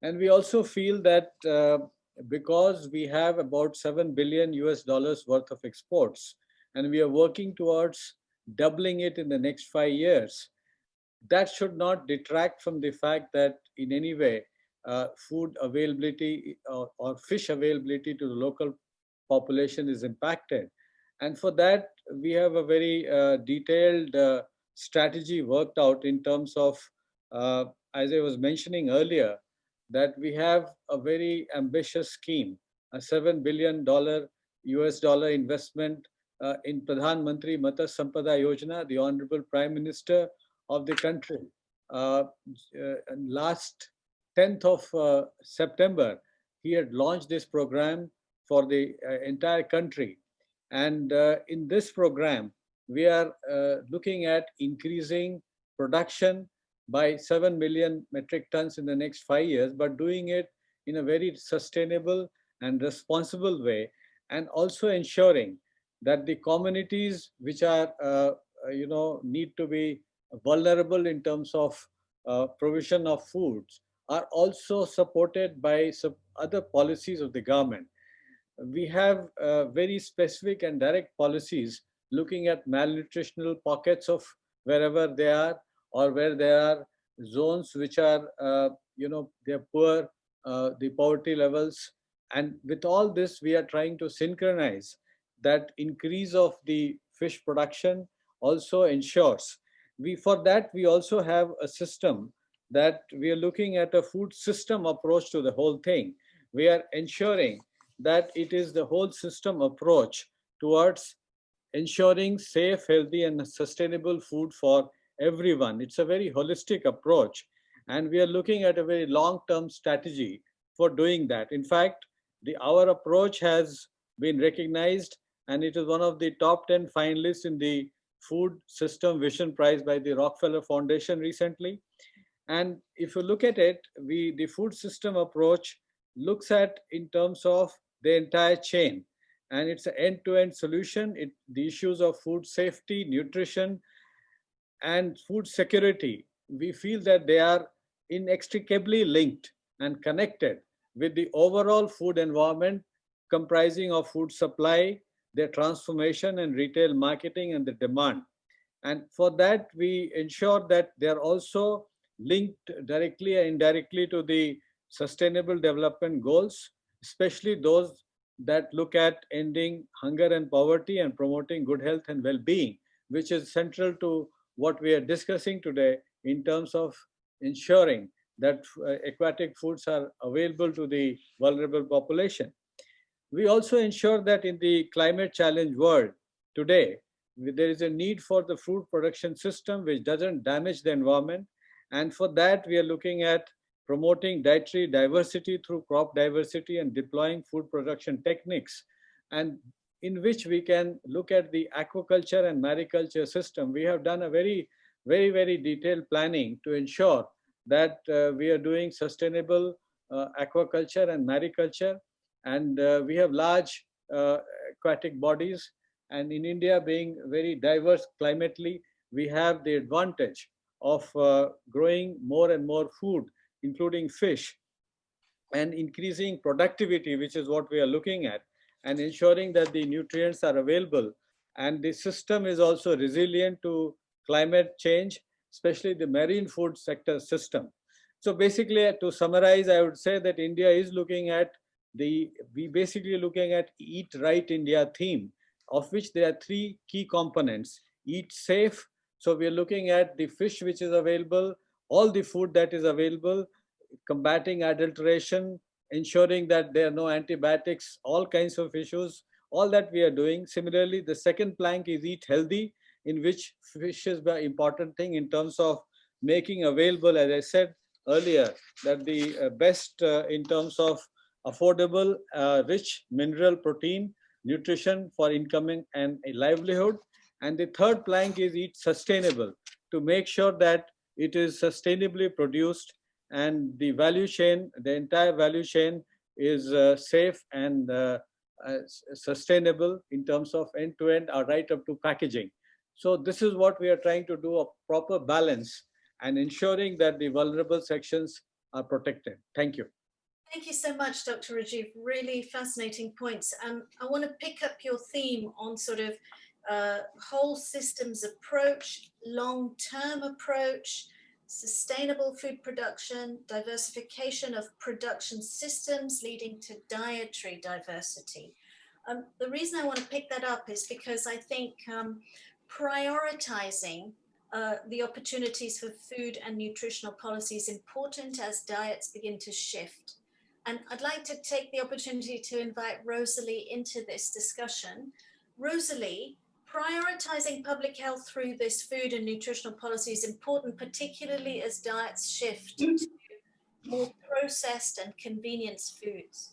And we also feel that because we have about $7 billion worth of exports, and we are working towards doubling it in the next 5 years, that should not detract from the fact that in any way food availability or fish availability to the local population is impacted. And for that, we have a very detailed strategy worked out in terms of, as I was mentioning earlier, that we have a very ambitious scheme, a $7 billion investment in Pradhan Mantri Matsya Sampada Yojana, the Honorable Prime Minister of the country. Last 10th of September, he had launched this program for the entire country. And in this program, we are looking at increasing production by 7 million metric tons in the next 5 years, but doing it in a very sustainable and responsible way, and also ensuring that the communities which are, need to be vulnerable in terms of provision of foods are also supported by some other policies of the government. We have very specific and direct policies looking at malnutritional pockets of wherever they are, or where there are zones which are, they're poor, the poverty levels. And with all this, we are trying to synchronize that increase of the fish production also ensures. For that, we also have a system that we are looking at a food system approach to the whole thing. We are ensuring that it is the whole system approach towards ensuring safe, healthy, and sustainable food for everyone. It's a very holistic approach, and we are looking at a very long-term strategy for doing that. In fact, our approach has been recognized, and it is one of the top 10 finalists in the Food System Vision Prize by the Rockefeller Foundation recently. And if you look at it, the food system approach looks at in terms of the entire chain, and it's an end-to-end solution. The issues of food safety, nutrition, and food security, we feel that they are inextricably linked and connected with the overall food environment comprising of food supply, their transformation and retail marketing, and the demand. And for that, we ensure that they are also linked directly and indirectly to the sustainable development goals, especially those that look at ending hunger and poverty and promoting good health and well-being, which is central to what we are discussing today in terms of ensuring that aquatic foods are available to the vulnerable population. We also ensure that in the climate challenge world today, there is a need for the food production system which doesn't damage the environment. And for that, we are looking at promoting dietary diversity through crop diversity and deploying food production techniques, and in which we can look at the aquaculture and mariculture system. We have done a very, very, very detailed planning to ensure that we are doing sustainable aquaculture and mariculture. And we have large aquatic bodies. And in India being very diverse climately, we have the advantage of growing more and more food, including fish, and increasing productivity, which is what we are looking at, and ensuring that the nutrients are available. And the system is also resilient to climate change, especially the marine food sector system. So basically, to summarize, I would say that India is looking at we basically looking at Eat Right India theme, of which there are three key components. Eat safe. So we are looking at the fish which is available, all the food that is available, combating adulteration, ensuring that there are no antibiotics, all kinds of issues, all that we are doing. Similarly, the second plank is eat healthy, in which fish is the important thing in terms of making available, as I said earlier, that the best in terms of affordable, rich mineral protein, nutrition for incoming and a livelihood. And the third plank is eat sustainable, to make sure that it is sustainably produced and the value chain, the entire value chain is safe and sustainable in terms of end-to-end or right up to packaging. So this is what we are trying to do, a proper balance and ensuring that the vulnerable sections are protected. Thank you. Thank you so much, Dr. Rajeev. Really fascinating points. I want to pick up your theme on sort of whole systems approach, long-term approach, sustainable food production, diversification of production systems leading to dietary diversity. The reason I want to pick that up is because I think prioritizing the opportunities for food and nutritional policy is important as diets begin to shift. And I'd like to take the opportunity to invite Rosalie into this discussion. Rosalie, prioritizing public health through this food and nutritional policy is important, particularly as diets shift to more processed and convenience foods.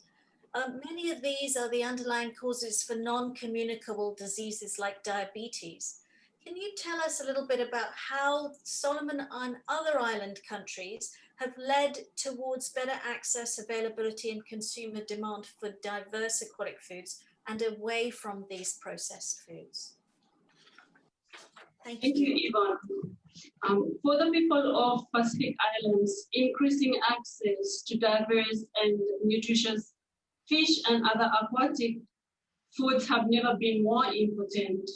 Many of these are the underlying causes for non-communicable diseases like diabetes. Can you tell us a little bit about how Solomon and other island countries have led towards better access, availability, and consumer demand for diverse aquatic foods and away from these processed foods? Thank you, Yvonne. For the people of Pacific Islands, increasing access to diverse and nutritious fish and other aquatic foods have never been more important.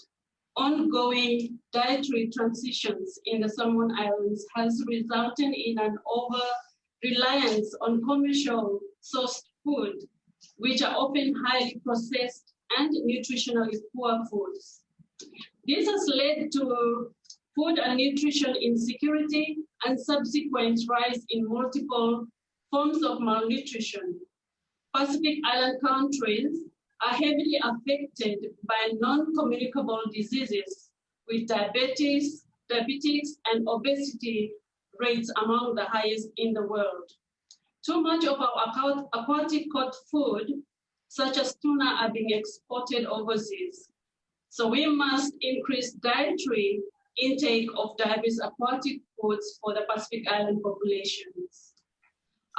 Ongoing dietary transitions in the Solomon Islands has resulted in an over-reliance on commercial sourced food, which are often highly processed and nutritionally poor foods. This has led to food and nutrition insecurity and subsequent rise in multiple forms of malnutrition. Pacific Island countries are heavily affected by non-communicable diseases with diabetes, and obesity rates among the highest in the world. Too much of our aquatic caught food, such as tuna, are being exported overseas. So we must increase dietary intake of diverse aquatic foods for the Pacific Island populations.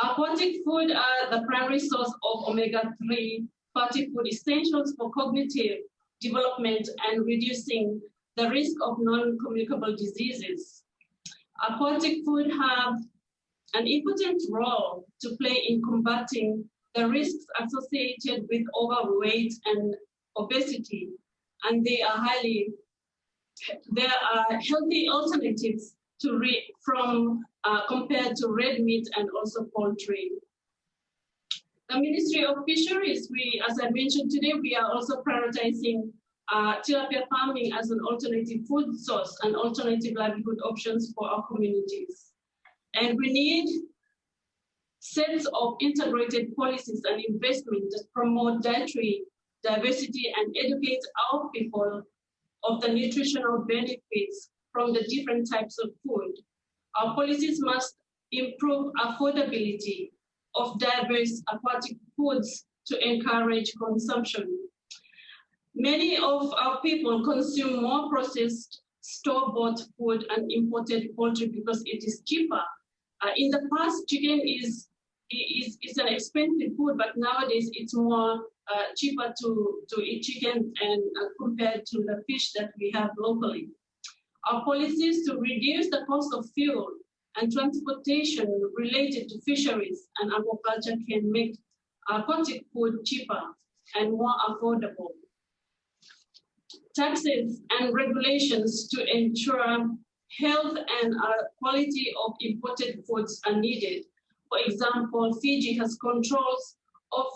Aquatic food are the primary source of omega-3 fatty food essentials for cognitive development and reducing the risk of non-communicable diseases. Aquatic food have an important role to play in combating the risks associated with overweight and obesity, and there are healthy alternatives to compared to red meat and also poultry. The Ministry of Fisheries, as I mentioned today, we are also prioritizing tilapia farming as an alternative food source and alternative livelihood options for our communities. And we need sets of integrated policies and investment that promote dietary diversity and educate our people of the nutritional benefits from the different types of food. Our policies must improve affordability of diverse aquatic foods to encourage consumption. Many of our people consume more processed store-bought food and imported poultry because it is cheaper. In the past, chicken is an expensive food, but nowadays it's more cheaper to eat chicken and compared to the fish that we have locally. Our policies to reduce the cost of fuel and transportation related to fisheries and aquaculture can make aquatic food cheaper and more affordable. Taxes and regulations to ensure health and quality of imported foods are needed. For example, Fiji has controls of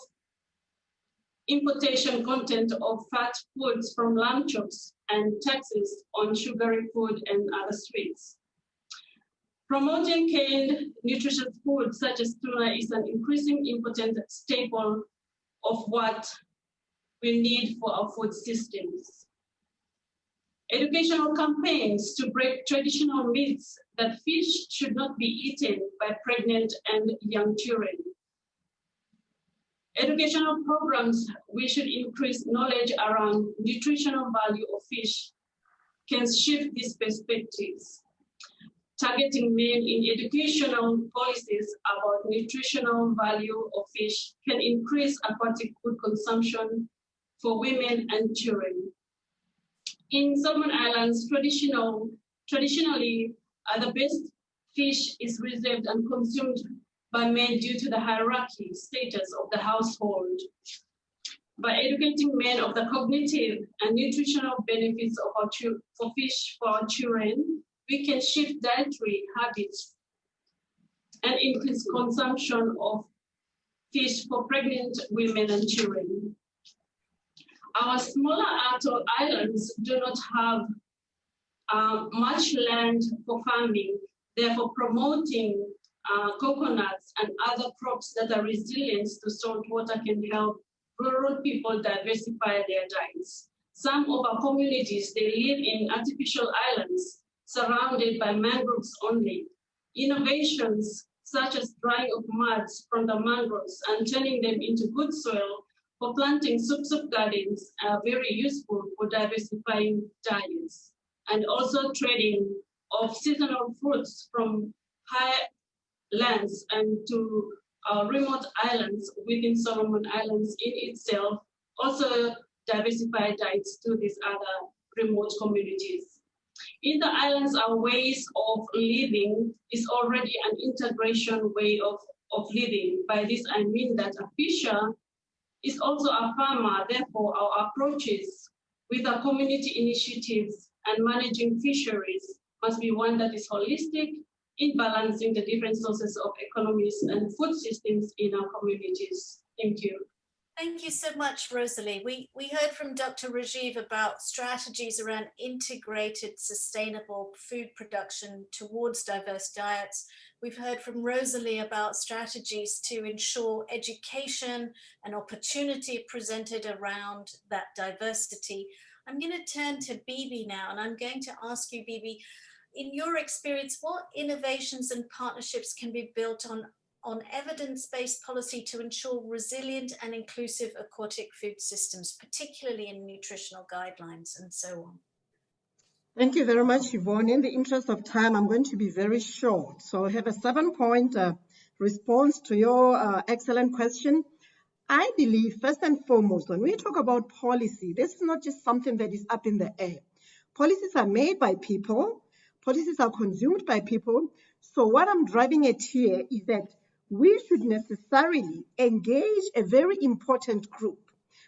importation content of fat foods from lamb chops and taxes on sugary food and other sweets. Promoting canned nutritious food such as tuna is an increasingly important staple of what we need for our food systems. Educational campaigns to break traditional myths that fish should not be eaten by pregnant and young children. Educational programs, we should increase knowledge around nutritional value of fish, can shift these perspectives. Targeting men in educational policies about nutritional value of fish can increase aquatic food consumption for women and children. In Solomon Islands, traditionally, the best fish is reserved and consumed by men due to the hierarchy status of the household. By educating men of the cognitive and nutritional benefits of fish for our children, we can shift dietary habits and increase consumption of fish for pregnant women and children. Our smaller atoll islands do not have much land for farming, therefore promoting coconuts and other crops that are resilient to salt water can help rural people diversify their diets. Some of our communities, they live in artificial islands surrounded by mangroves only. Innovations such as drying of muds from the mangroves and turning them into good soil for planting soup gardens are very useful for diversifying diets. And also trading of seasonal fruits from high lands and to remote islands within Solomon Islands in itself also diversify diets to these other remote communities. In the islands, our ways of living is already an integration way of living. By this, I mean that a fisher is also a farmer. Therefore, our approaches with our community initiatives and managing fisheries must be one that is holistic in balancing the different sources of economies and food systems in our communities. Thank you. Thank you so much, Rosalie. We heard from Dr. Rajeev about strategies around integrated sustainable food production towards diverse diets. We've heard from Rosalie about strategies to ensure education and opportunity presented around that diversity. I'm going to turn to Bibi now, and I'm going to ask you, Bibi, in your experience, what innovations and partnerships can be built on evidence-based policy to ensure resilient and inclusive aquatic food systems, particularly in nutritional guidelines and so on? Thank you very much, Yvonne. In the interest of time, I'm going to be very short. So I have a 7-point response to your excellent question. I believe, first and foremost, when we talk about policy, this is not just something that is up in the air. Policies are made by people. Policies are consumed by people. So what I'm driving at here is that we should necessarily engage a very important group,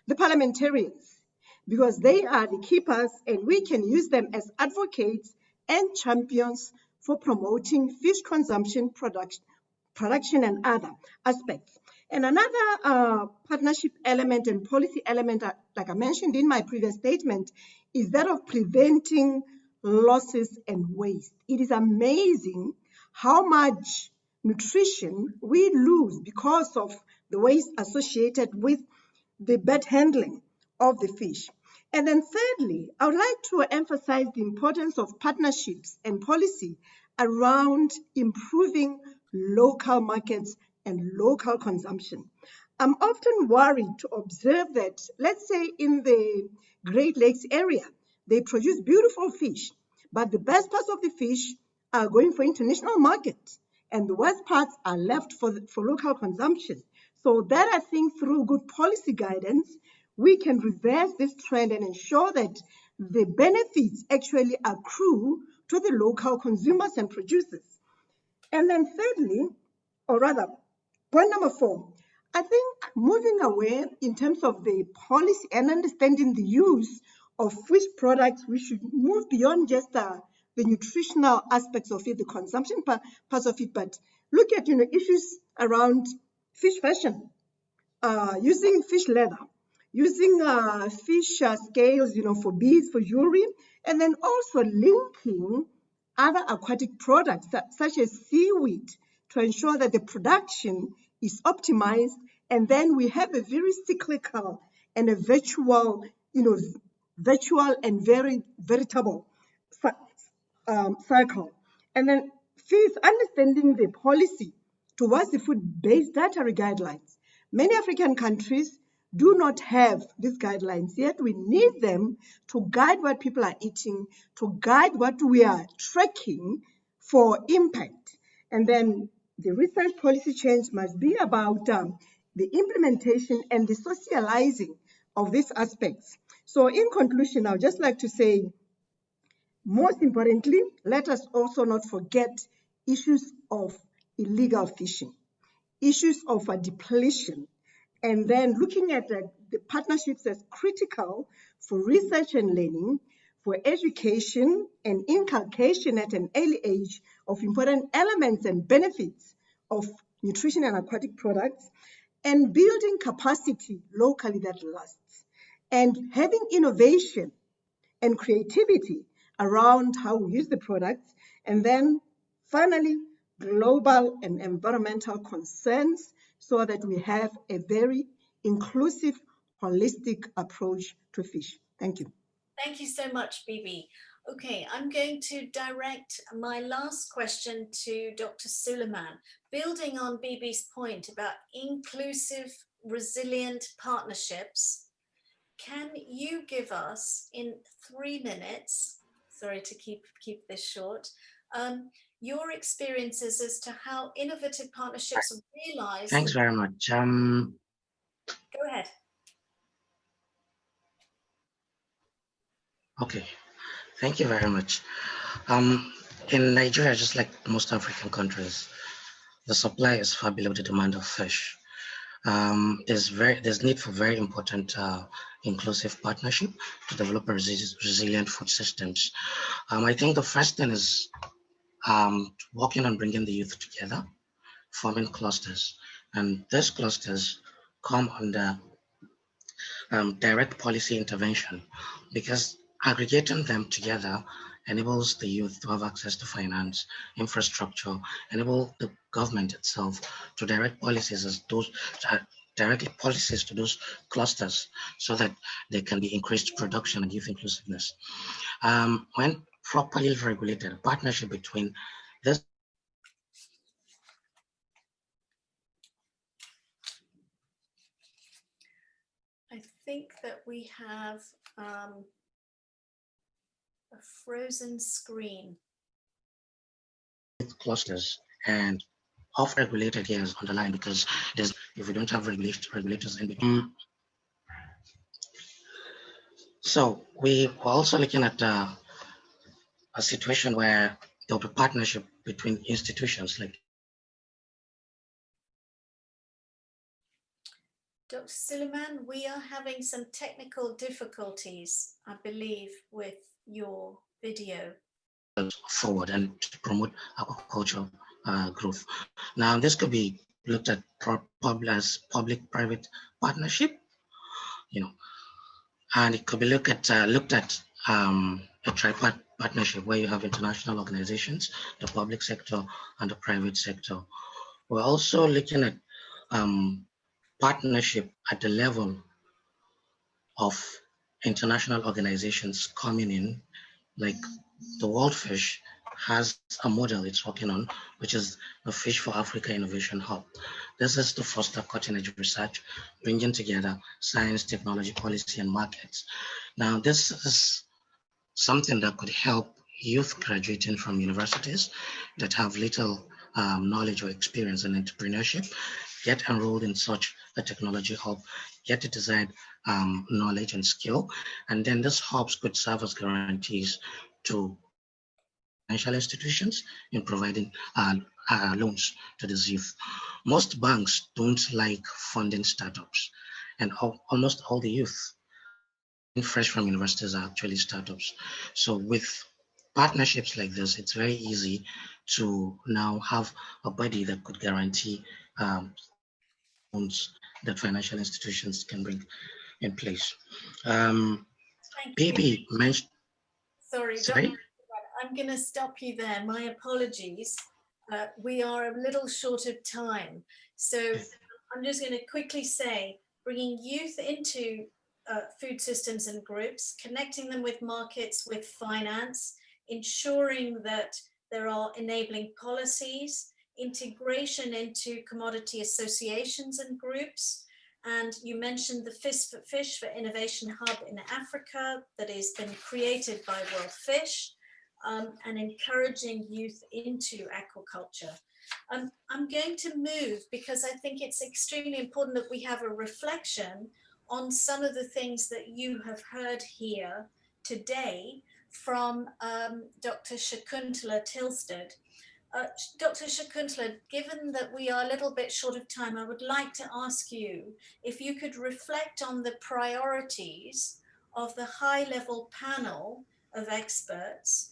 the parliamentarians, because they are the keepers and we can use them as advocates and champions for promoting fish consumption, production and other aspects. And another partnership element and policy element, like I mentioned in my previous statement, is that of preventing losses and waste. It is amazing how much nutrition we lose because of the waste associated with the bad handling of the fish. And then thirdly, I would like to emphasize the importance of partnerships and policy around improving local markets and local consumption. I'm often worried to observe that, let's say in the Great Lakes area, they produce beautiful fish, but the best parts of the fish are going for international markets, and the worst parts are left for local consumption. So that I think through good policy guidance, we can reverse this trend and ensure that the benefits actually accrue to the local consumers and producers. And then thirdly, or rather, point number 4, I think moving away in terms of the policy and understanding the use of fish products, we should move beyond just the nutritional aspects of it, the consumption parts of it, but look at issues around fish fashion, using fish leather, using fish scales, for beads, for jewelry, and then also linking other aquatic products such as seaweed to ensure that the production is optimized, and then we have a very cyclical and a virtual and very veritable cycle. And then fifth, understanding the policy towards the food-based dietary guidelines. Many African countries do not have these guidelines, yet we need them to guide what people are eating, to guide what we are tracking for impact. And then the research policy change must be about the implementation and the socializing of these aspects. So in conclusion, I would just like to say, most importantly, let us also not forget issues of illegal fishing, issues of depletion, and then looking at the partnerships as critical for research and learning, for education and inculcation at an early age of important elements and benefits of nutrition and aquatic products, and building capacity locally that lasts, and having innovation and creativity around how we use the products, and then finally, global and environmental concerns so that we have a very inclusive, holistic approach to fish. Thank you. Thank you so much, Bibi. Okay, I'm going to direct my last question to Dr. Suleiman. Building on Bibi's point about inclusive, resilient partnerships, can you give us in 3 minutes, sorry to keep this short, your experiences as to how innovative partnerships are realized? Thanks very much. Go ahead. Okay. Thank you very much. In Nigeria, just like most African countries, the supply is far below the demand of fish. There's need for very important inclusive partnership to develop resilient food systems. I think the first thing is working on bringing the youth together, forming clusters, and these clusters come under direct policy intervention, because aggregating them together enables the youth to have access to finance, infrastructure, enable the government itself to direct policies as those directly policies to those clusters so that there can be increased production and youth inclusiveness. When properly regulated, a partnership between this I think that we have a frozen screen. clusters and off-regulated here is on the line, because if we don't have regulators in between. So we were also looking at a situation where there will be partnership between institutions like. Dr. Suleiman, we are having some technical difficulties, I believe, with your video. Forward and to promote aquaculture growth. Now, this could be looked at as public-private partnership, and it could be looked at a tripart partnership where you have international organizations, the public sector, and the private sector. We're also looking at partnership at the level of international organizations coming in, like the World Fish has a model it's working on, which is the Fish for Africa Innovation Hub. This is to foster cutting-edge research, bringing together science, technology, policy, and markets. Now, this is something that could help youth graduating from universities that have little knowledge or experience in entrepreneurship get enrolled in such a technology hub, get the desired knowledge and skill, and then this hubs could serve as guarantees to financial institutions in providing loans to these youth. Most banks don't like funding startups, and almost all the youth fresh from universities are actually startups. So with partnerships like this, it's very easy to now have a body that could guarantee loans that financial institutions can bring in place. Bibi mentioned. Sorry, I'm going to stop you there. My apologies. We are a little short of time. So I'm just going to quickly say, bringing youth into food systems and groups, connecting them with markets, with finance, ensuring that there are enabling policies, integration into commodity associations and groups. And you mentioned the Fish for Innovation Hub in Africa that has been created by World Fish, and encouraging youth into aquaculture. I'm going to move because I think it's extremely important that we have a reflection on some of the things that you have heard here today from Dr. Shakuntala Tilsted. Dr. Shakuntala, given that we are a little bit short of time, I would like to ask you if you could reflect on the priorities of the high-level panel of experts,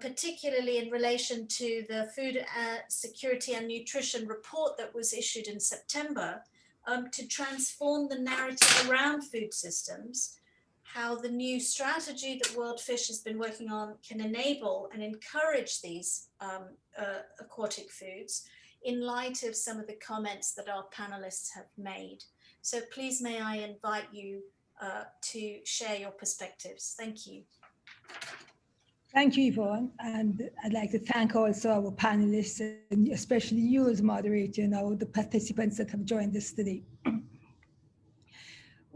particularly in relation to the Food Security and Nutrition report that was issued in September, to transform the narrative around food systems, how the new strategy that World Fish has been working on can enable and encourage these aquatic foods in light of some of the comments that our panelists have made. So please may I invite you to share your perspectives. Thank you. Thank you, Yvonne. And I'd like to thank also our panelists, and especially you as moderator and all the participants that have joined us today.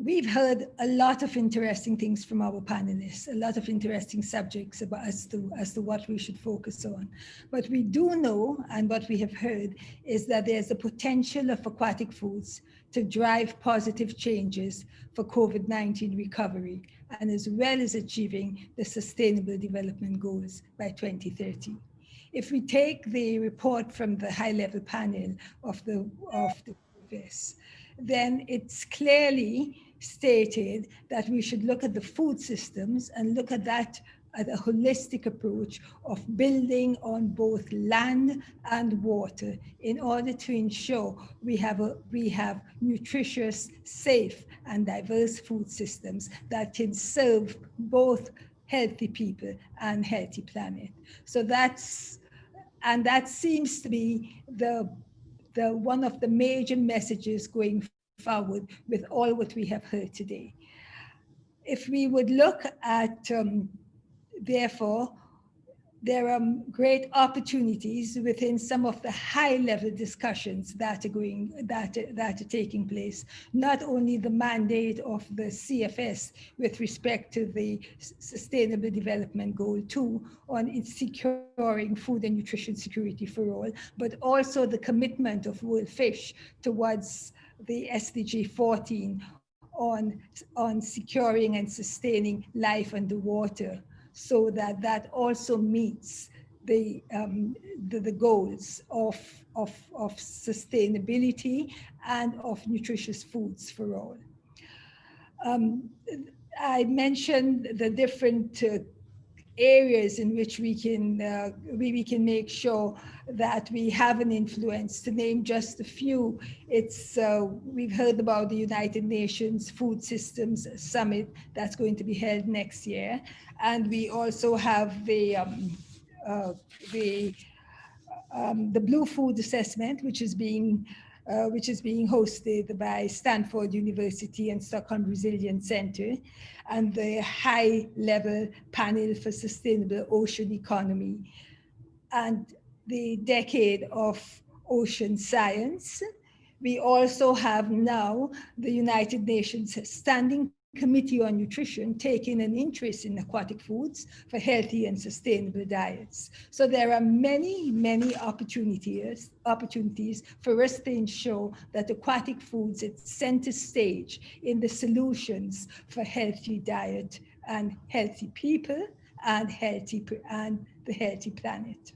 we've heard a lot of interesting things from our panelists, a lot of interesting subjects about as to what we should focus on. But we do know, and what we have heard, is that there's a potential of aquatic foods to drive positive changes for COVID-19 recovery, and as well as achieving the Sustainable Development Goals by 2030. If we take the report from the high-level panel of the CFS, then it's clearly stated that we should look at the food systems and look at that at a holistic approach of building on both land and water in order to ensure we have nutritious, safe, and diverse food systems that can serve both healthy people and healthy planet. So that seems to be the one of the major messages going forward with all what we have heard today. If we would look at, therefore, there are great opportunities within some of the high-level discussions that are taking place. Not only the mandate of the CFS with respect to the Sustainable Development Goal 2 on its securing food and nutrition security for all, but also the commitment of World Fish towards the SDG 14 on securing and sustaining life underwater, so that also meets the goals of sustainability and of nutritious foods for all. I mentioned the different areas in which we can make sure that we have an influence. To name just a few, it's we've heard about the United Nations Food Systems Summit that's going to be held next year, and we also have the Blue Food Assessment, which is being hosted by Stanford University and Stockholm Resilience Center, and the high-level panel for sustainable ocean economy, and the decade of ocean science. We also have now the United Nations Standing Committee on Nutrition taking an interest in aquatic foods for healthy and sustainable diets. So there are many, many opportunities for us to ensure that aquatic foods is center stage in the solutions for healthy diet and healthy people and the healthy planet.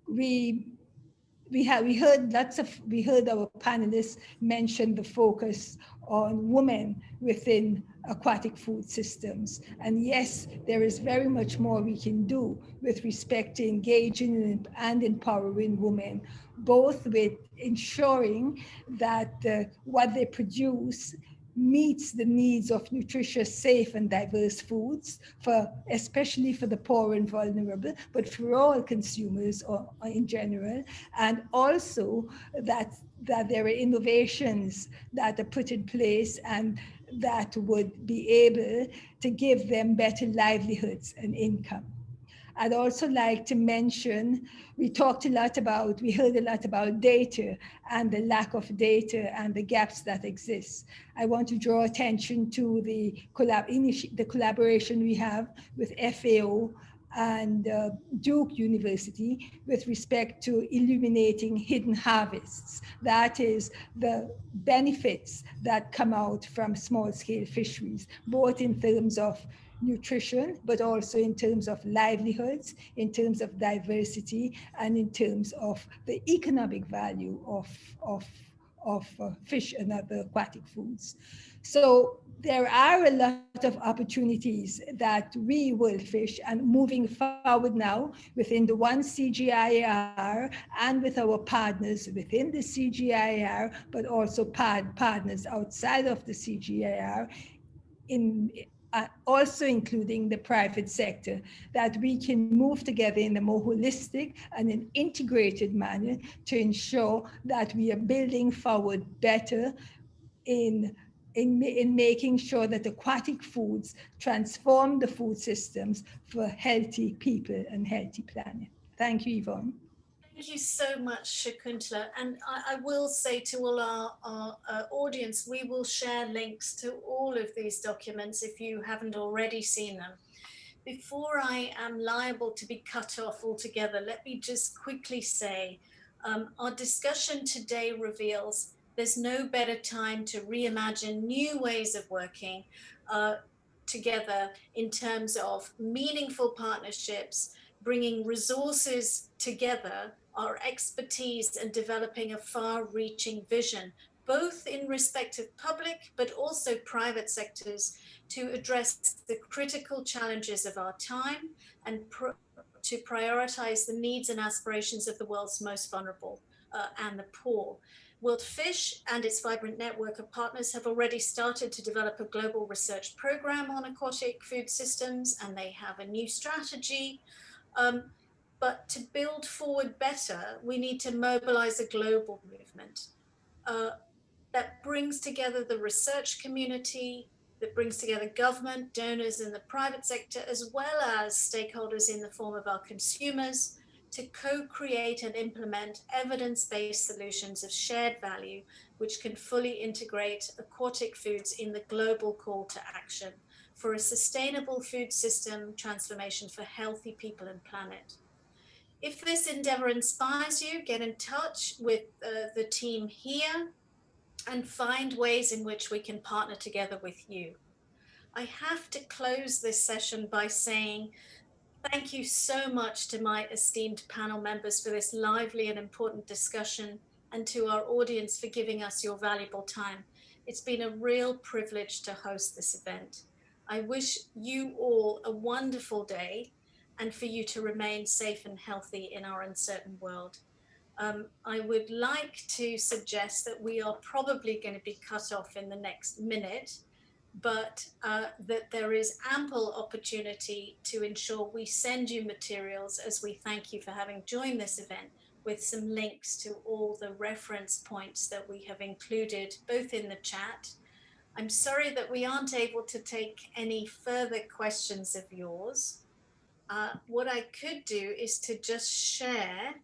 We heard our panelists mention the focus on women within aquatic food systems. And yes, there is very much more we can do with respect to engaging and empowering women, both with ensuring that what they produce meets the needs of nutritious, safe, and diverse foods, especially for the poor and vulnerable, but for all consumers in general, and also that there are innovations that are put in place and that would be able to give them better livelihoods and income. I'd also like to mention, we heard a lot about data and the lack of data and the gaps that exist. I want to draw attention to the collaboration we have with FAO and Duke University with respect to illuminating hidden harvests. That is the benefits that come out from small-scale fisheries, both in terms of nutrition, but also in terms of livelihoods, in terms of diversity, and in terms of the economic value of fish and other aquatic foods. So there are a lot of opportunities that we will fish, and moving forward now within the one CGIAR and with our partners within the CGIAR, but also partners outside of the CGIAR, also including the private sector, that we can move together in a more holistic and an integrated manner to ensure that we are building forward better in making sure that aquatic foods transform the food systems for healthy people and healthy planet. Thank you, Yvonne. Thank you so much, Shakuntala. And I will say to all our audience, we will share links to all of these documents if you haven't already seen them. Before I am liable to be cut off altogether, let me just quickly say, our discussion today reveals there's no better time to reimagine new ways of working together in terms of meaningful partnerships, bringing resources together, our expertise, and developing a far-reaching vision, both in respect of public but also private sectors, to address the critical challenges of our time and to prioritize the needs and aspirations of the world's most vulnerable and the poor. World Fish and its vibrant network of partners have already started to develop a global research program on aquatic food systems, and they have a new strategy. But to build forward better, we need to mobilize a global movement that brings together the research community, that brings together government, donors in the private sector, as well as stakeholders in the form of our consumers, to co-create and implement evidence-based solutions of shared value, which can fully integrate aquatic foods in the global call to action for a sustainable food system transformation for healthy people and planet. If this endeavor inspires you, get in touch with the team here and find ways in which we can partner together with you. I have to close this session by saying thank you so much to my esteemed panel members for this lively and important discussion, and to our audience for giving us your valuable time. It's been a real privilege to host this event. I wish you all a wonderful day and for you to remain safe and healthy in our uncertain world. I would like to suggest that we are probably going to be cut off in the next minute, but that there is ample opportunity to ensure we send you materials as we thank you for having joined this event, with some links to all the reference points that we have included both in the chat. I'm sorry that we aren't able to take any further questions of yours. What I could do is to just share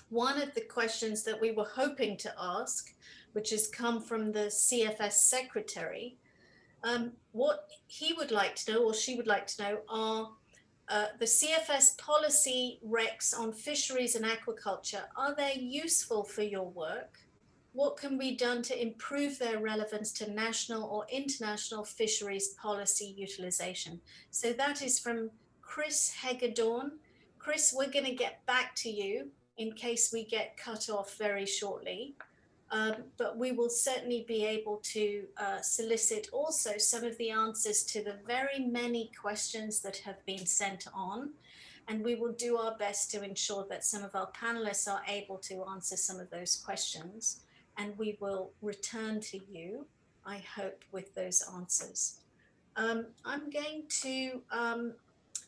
one of the questions that we were hoping to ask, which has come from the CFS secretary. What he would like to know, or she would like to know, are the CFS policy recs on fisheries and aquaculture. Are they useful for your work? What can be done to improve their relevance to national or international fisheries policy utilization? So that is from Chris Hegedorn. Chris, we're going to get back to you in case we get cut off very shortly. But we will certainly be able to solicit also some of the answers to the very many questions that have been sent on. And we will do our best to ensure that some of our panelists are able to answer some of those questions. And we will return to you, I hope, with those answers. I'm going to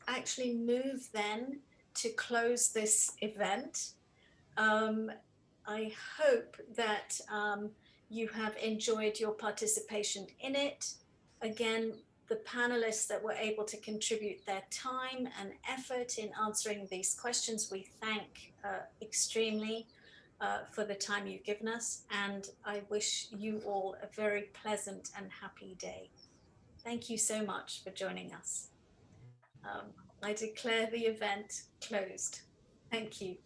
actually move then to close this event. I hope that you have enjoyed your participation in it. Again, the panelists that were able to contribute their time and effort in answering these questions, we thank extremely for the time you've given us. And I wish you all a very pleasant and happy day. Thank you so much for joining us. I declare the event closed. Thank you.